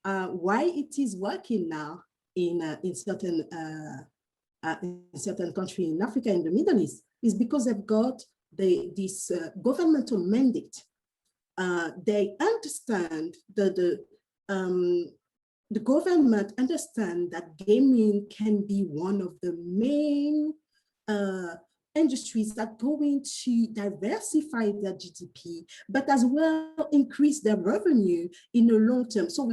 Why it is working now in certain countries in Africa and the Middle East is because they've got this governmental mandate. They understand the government understand that gaming can be one of the main industries that are going to diversify their GDP, but as well increase their revenue in the long term. So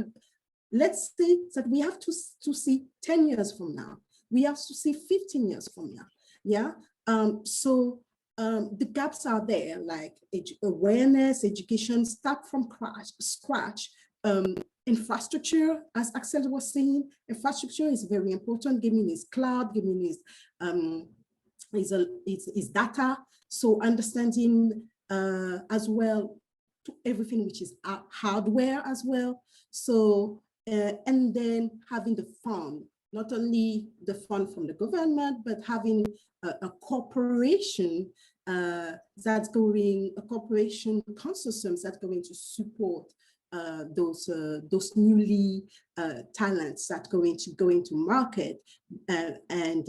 let's say that we have to see 10 years from now. We have to see 15 years from now. Yeah. The gaps are there, like awareness, education, start from scratch. Infrastructure, as Axel was saying, infrastructure is very important. Gaming is cloud, gaming is data. So understanding as well to everything which is hardware as well. So and then having the fund, not only the fund from the government, but having a corporation that's going, a corporation consortiums that's going to support those newly talents that going to go into market and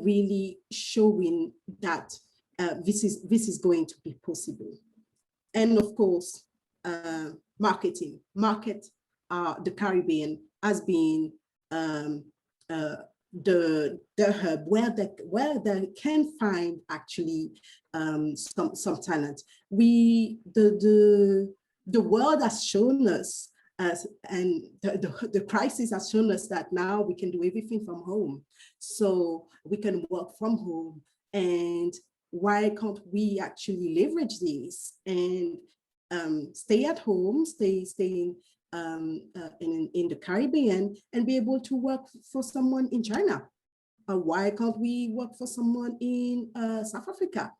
really showing that this is going to be possible. And of course, marketing. The Caribbean has been the hub where they can find actually some talent. The world has shown us, and the crisis has shown us that now we can do everything from home. So we can work from home, and why can't we actually leverage this and stay at home, stay in the Caribbean and be able to work for someone in China? Why can't we work for someone in South Africa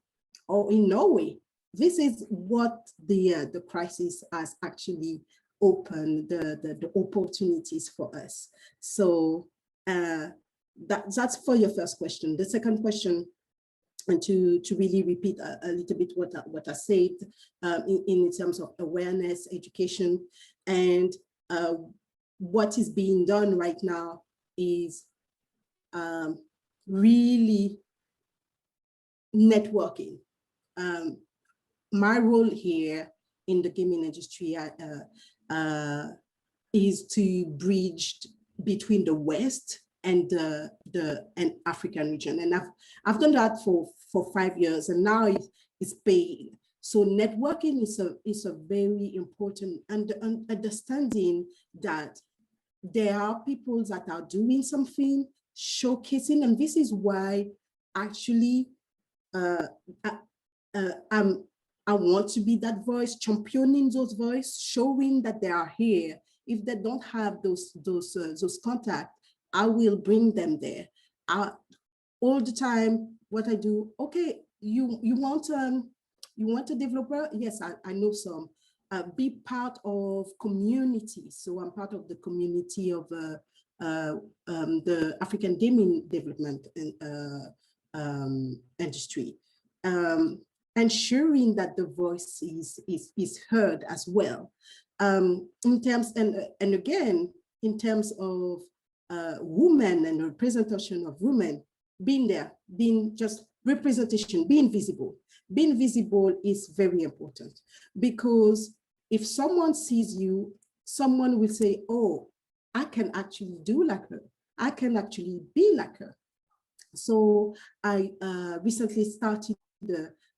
or in Norway? This is what the crisis has actually opened the opportunities for us. So that's for your first question. The second question, and to really repeat a little bit what I said in terms of awareness, education, and what is being done right now is really networking. My role here in the gaming industry is to bridge between the West and the African region, and I've done that for 5 years, and now it's paid. So networking is a very important understanding that there are people that are doing something, showcasing, and this is why actually I want to be that voice, championing those voices, showing that they are here. If they don't have those contacts, I will bring them there. All the time, what I do, okay, you want a developer? Yes, I know some. Be part of community. So I'm part of the community of the African gaming development industry. Ensuring that the voice is heard as well. In terms, and again, in terms of women and representation of women, being there, being just representation, being visible. Being visible is very important, because if someone sees you, someone will say, oh, I can actually do like her. I can actually be like her. So I recently started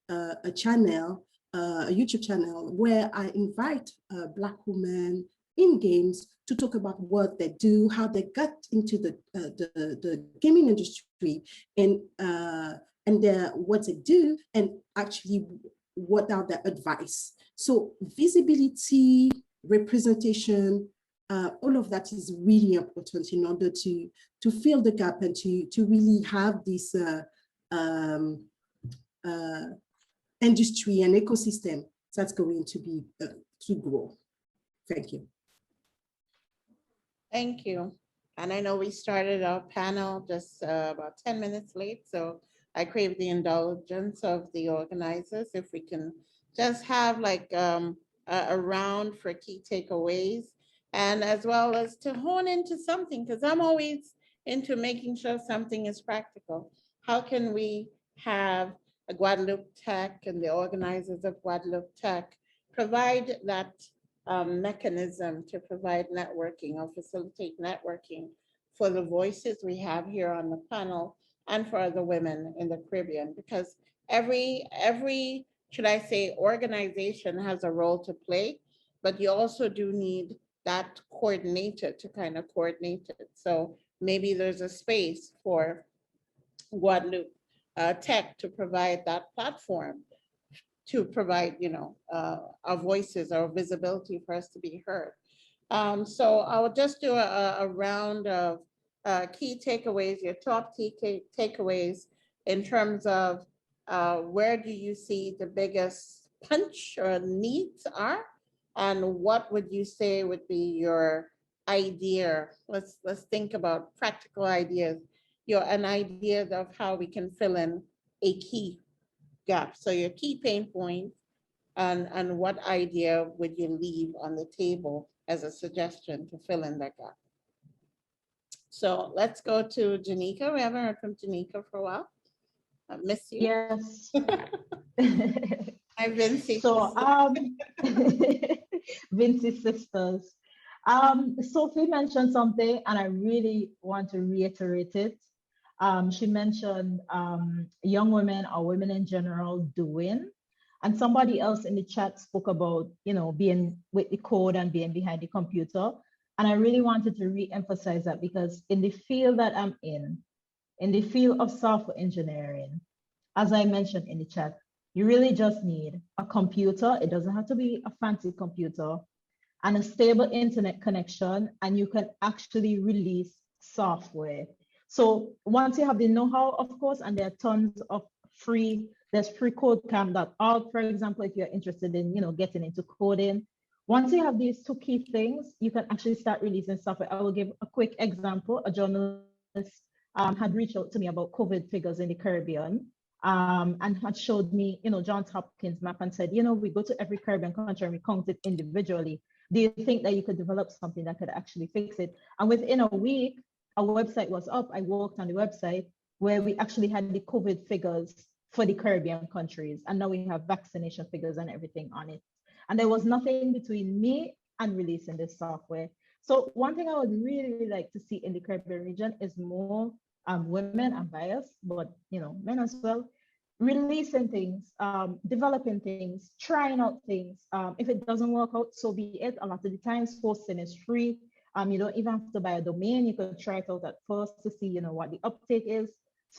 a channel, a YouTube channel, where I invite Black women in games to talk about what they do, how they got into the gaming industry, and what they do, and actually what are their advice. So visibility, representation, all of that is really important in order to fill the gap and to really have this industry and ecosystem that's going to be to grow. Thank you. Thank you. And I know we started our panel just about 10 minutes late, so I crave the indulgence of the organizers if we can just have like a round for key takeaways, and as well as to hone into something, because I'm always into making sure something is practical. How can we have a Guadeloupetech and the organizers of Guadeloupetech provide that mechanism to provide networking or facilitate networking for the voices we have here on the panel and for other women in the Caribbean, because every should I say, organization has a role to play, but you also do need that coordinator to kind of coordinate it. So maybe there's a space for Guadeloupe Tech to provide that platform, to provide, you know, our voices, our visibility for us to be heard. So I will just do a round of key takeaways, your top key takeaways in terms of where do you see the biggest punch or needs are, and what would you say would be your idea? Let's think about practical ideas. An idea of how we can fill in a key gap. So your key pain points, and what idea would you leave on the table as a suggestion to fill in that gap? So let's go to Janika. We haven't heard from Janika for a while. I miss you. Yes. I've been seeing. So Vince's sisters. Sophie mentioned something, and I really want to reiterate it. She mentioned young women or women in general doing, and somebody else in the chat spoke about, you know, being with the code and being behind the computer. And I really wanted to re-emphasize that, because in the field that I'm in the field of software engineering, as I mentioned in the chat, you really just need a computer. It doesn't have to be a fancy computer, and a stable internet connection, and you can actually release software. So once you have the know-how, of course, and there are tons of there's freecodecamp.org, for example, if you're interested in, you know, getting into coding. Once you have these two key things, you can actually start releasing software. I will give a quick example. A journalist had reached out to me about COVID figures in the Caribbean, and had showed me, you know, Johns Hopkins map, and said, you know, we go to every Caribbean country and we count it individually. Do you think that you could develop something that could actually fix it? And within a week, our website was up. I worked on the website where we actually had the COVID figures for the Caribbean countries. And now we have vaccination figures and everything on it. And there was nothing between me and releasing this software. So one thing I would really like to see in the Caribbean region is more women, I'm biased, but, you know, men as well, releasing things, developing things, trying out things. If it doesn't work out, so be it. A lot of the times hosting is free. You don't even have to buy a domain. You could try it out at first to see, you know, what the uptake is.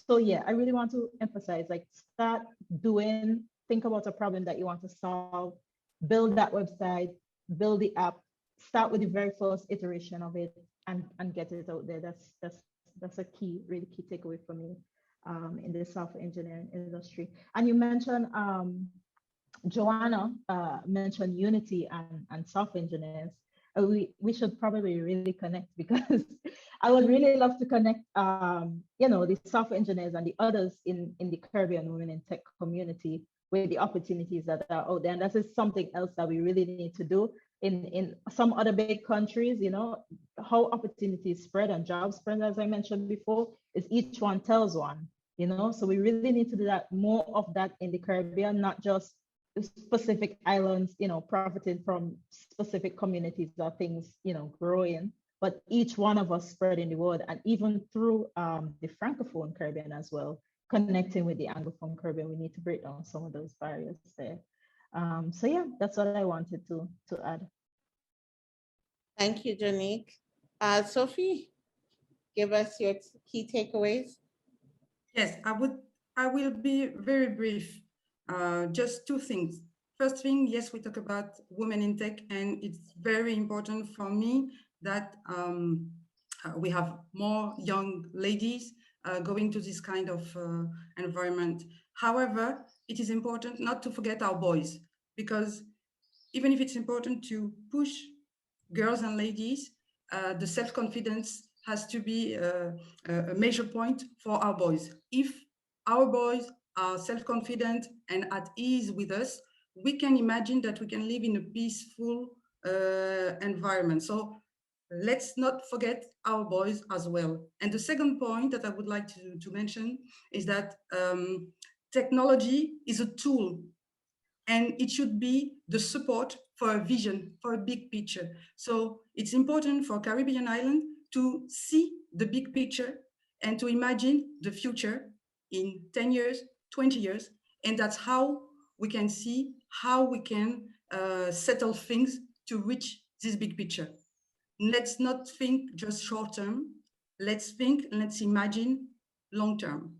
So yeah, I really want to emphasize, like, start doing, think about a problem that you want to solve, build that website, build the app, start with the very first iteration of it, and get it out there. That's a key, really key takeaway for me in the software engineering industry. And you mentioned, Joanna mentioned Unity and software engineers. We should probably really connect, because I would really love to connect, you know, the software engineers and the others in the Caribbean women in tech community with the opportunities that are out there. And that is something else that we really need to do in some other big countries. You know, how opportunities spread and jobs spread, as I mentioned before, is each one tells one. you know, so we really need to do that, more of that in the Caribbean, not just specific islands, you know, profiting from specific communities or things, you know, growing, but each one of us spreading the word, and even through the Francophone Caribbean as well, connecting with the Anglophone Caribbean. We need to break down some of those barriers there. So yeah, that's what I wanted to add. Thank you, Janique. Sophie, give us your key takeaways. Yes, I will be very brief. Just two things. First thing, yes, we talk about women in tech, and it's very important for me that we have more young ladies going to this kind of environment. However, it is important not to forget our boys, because even if it's important to push girls and ladies, the self-confidence has to be a major point for our boys. If our boys are self-confident and at ease with us, we can imagine that we can live in a peaceful environment. So let's not forget our boys as well. And the second point that I would like to mention is that technology is a tool, and it should be the support for a vision, for a big picture. So it's important for Caribbean island to see the big picture and to imagine the future in 10 years, 20 years. And that's how we can see how we can settle things to reach this big picture. Let's not think just short term. Let's think, let's imagine long term.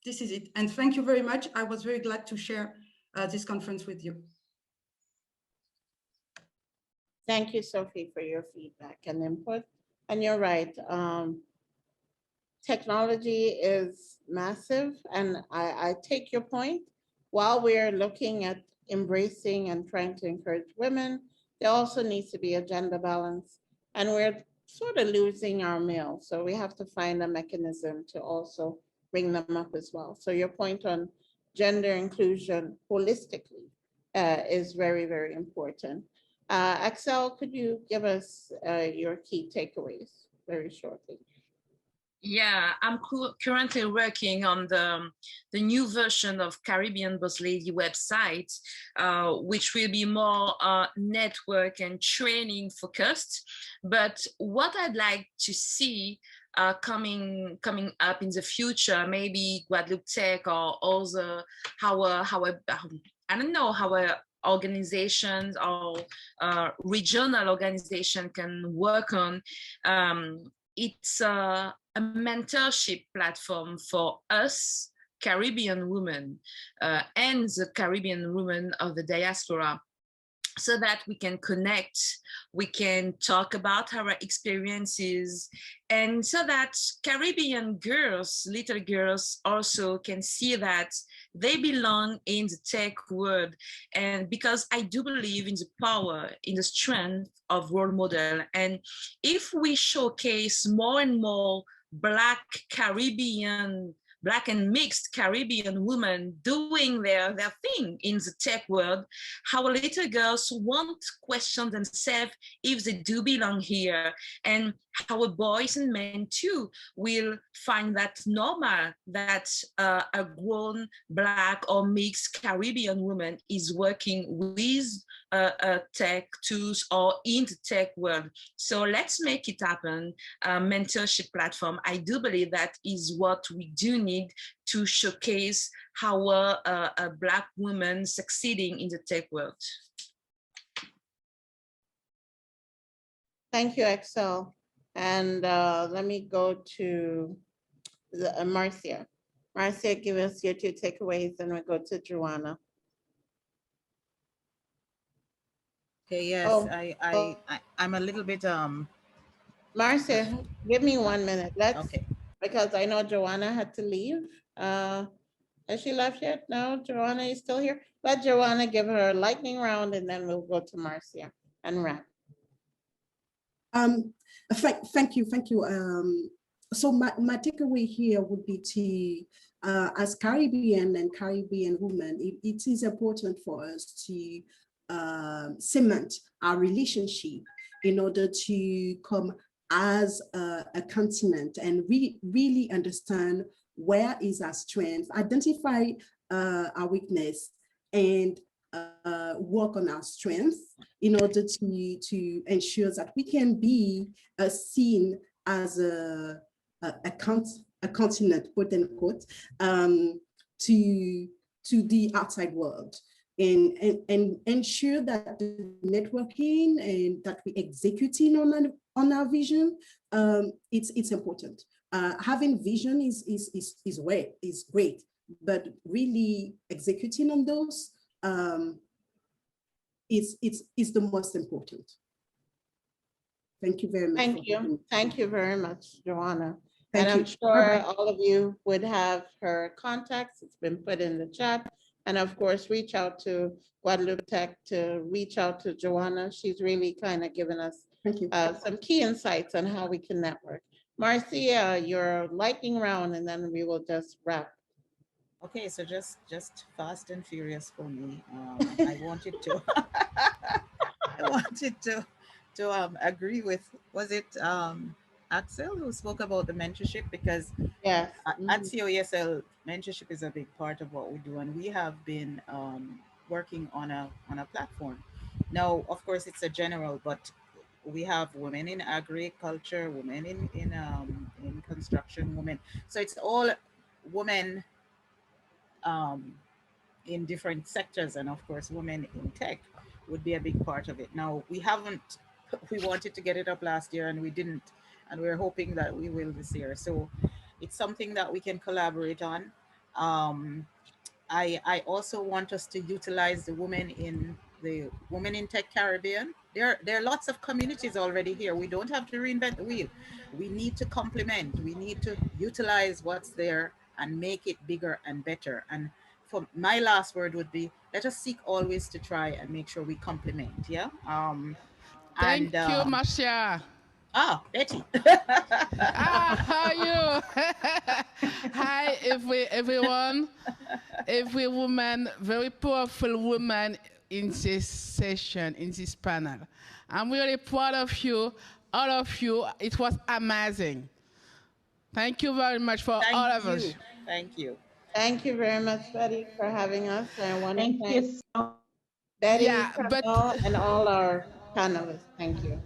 This is it. And thank you very much. I was very glad to share this conference with you. Thank you, Sophie, for your feedback and input. And you're right. Technology is massive, and I take your point. While we're looking at embracing and trying to encourage women, there also needs to be a gender balance, and we're sort of losing our males. So we have to find a mechanism to also bring them up as well. So your point on gender inclusion holistically is very, very important. Axel, could you give us your key takeaways very shortly? Yeah, I'm currently working on the new version of Caribbean Boss Lady website, which will be more network and training focused. But what I'd like to see coming up in the future, maybe Guadeloupetech or other, I don't know how organizations or regional organization can work on. It's a mentorship platform for us Caribbean women and the Caribbean women of the diaspora, so that we can connect, we can talk about our experiences, and so that Caribbean girls, little girls, also can see that they belong in the tech world. And because I do believe in the power, in the strength of role model. And if we showcase more and more Black and mixed Caribbean women doing their thing in the tech world, our little girls won't question themselves if they do belong here. And our boys and men too will find that normal that a grown Black or mixed Caribbean woman is working with tech tools or in the tech world. So let's make it happen. Mentorship platform, I do believe that is what we do need to showcase how a Black woman succeeding in the tech world. Thank you, Axel. And let me go to Marcia. Marcia, give us your two takeaways, and we'll go to Joanna. Okay, yes, I'm a little bit Marcia, give me 1 minute. okay. Because I know Joanna had to leave. Has she left yet? No, Joanna is still here. Let Joanna give her a lightning round, and then we'll go to Marcia and wrap. Thank you. So my takeaway here would be to, as Caribbean and Caribbean women, it is important for us to cement our relationship in order to come as a continent and really understand where is our strength, identify our weakness, and work on our strengths in order to ensure that we can be seen as a continent, quote unquote, to the outside world, and ensure that the networking and that we executing on our vision, it's important. Having vision is great, but really executing on those is the most important. Thank you very much. Thank you very much, Joanna. Thank and you. I'm sure all of you would have her contacts. It's been put in the chat. And of course, reach out to Guadeloupetech to reach out to Joanna. She's really kind of given us some key insights on how we can network. Marcia, your lightning round, and then we will just wrap. Okay, so just fast and furious for me. I wanted to agree with, was it Axel who spoke about the mentorship, because yes, at COESL, mentorship is a big part of what we do, and we have been working on a platform. Now, of course, it's a general, but we have women in agriculture, women in construction, women. So it's all women in different sectors, and of course, women in tech would be a big part of it. Now, we wanted to get it up last year and we didn't, and we're hoping that we will this year. So it's something that we can collaborate on. I also want us to utilize the Women in Tech Caribbean. There are lots of communities already here. We don't have to reinvent the wheel. We need to complement. We need to utilize what's there and make it bigger and better. And for my last word would be, let us seek always to try and make sure we complement. Yeah. Thank you, Marcia. Ah, Betty. How are you? Hi, everyone. Every woman, very powerful woman in this session, in this panel. I'm really proud of you, all of you. It was amazing. Thank you very much for all of us. Thank you. Thank you very much, Betty, for having us. I want to Thank you so Betty, Yeah, and all our panelists. Thank you.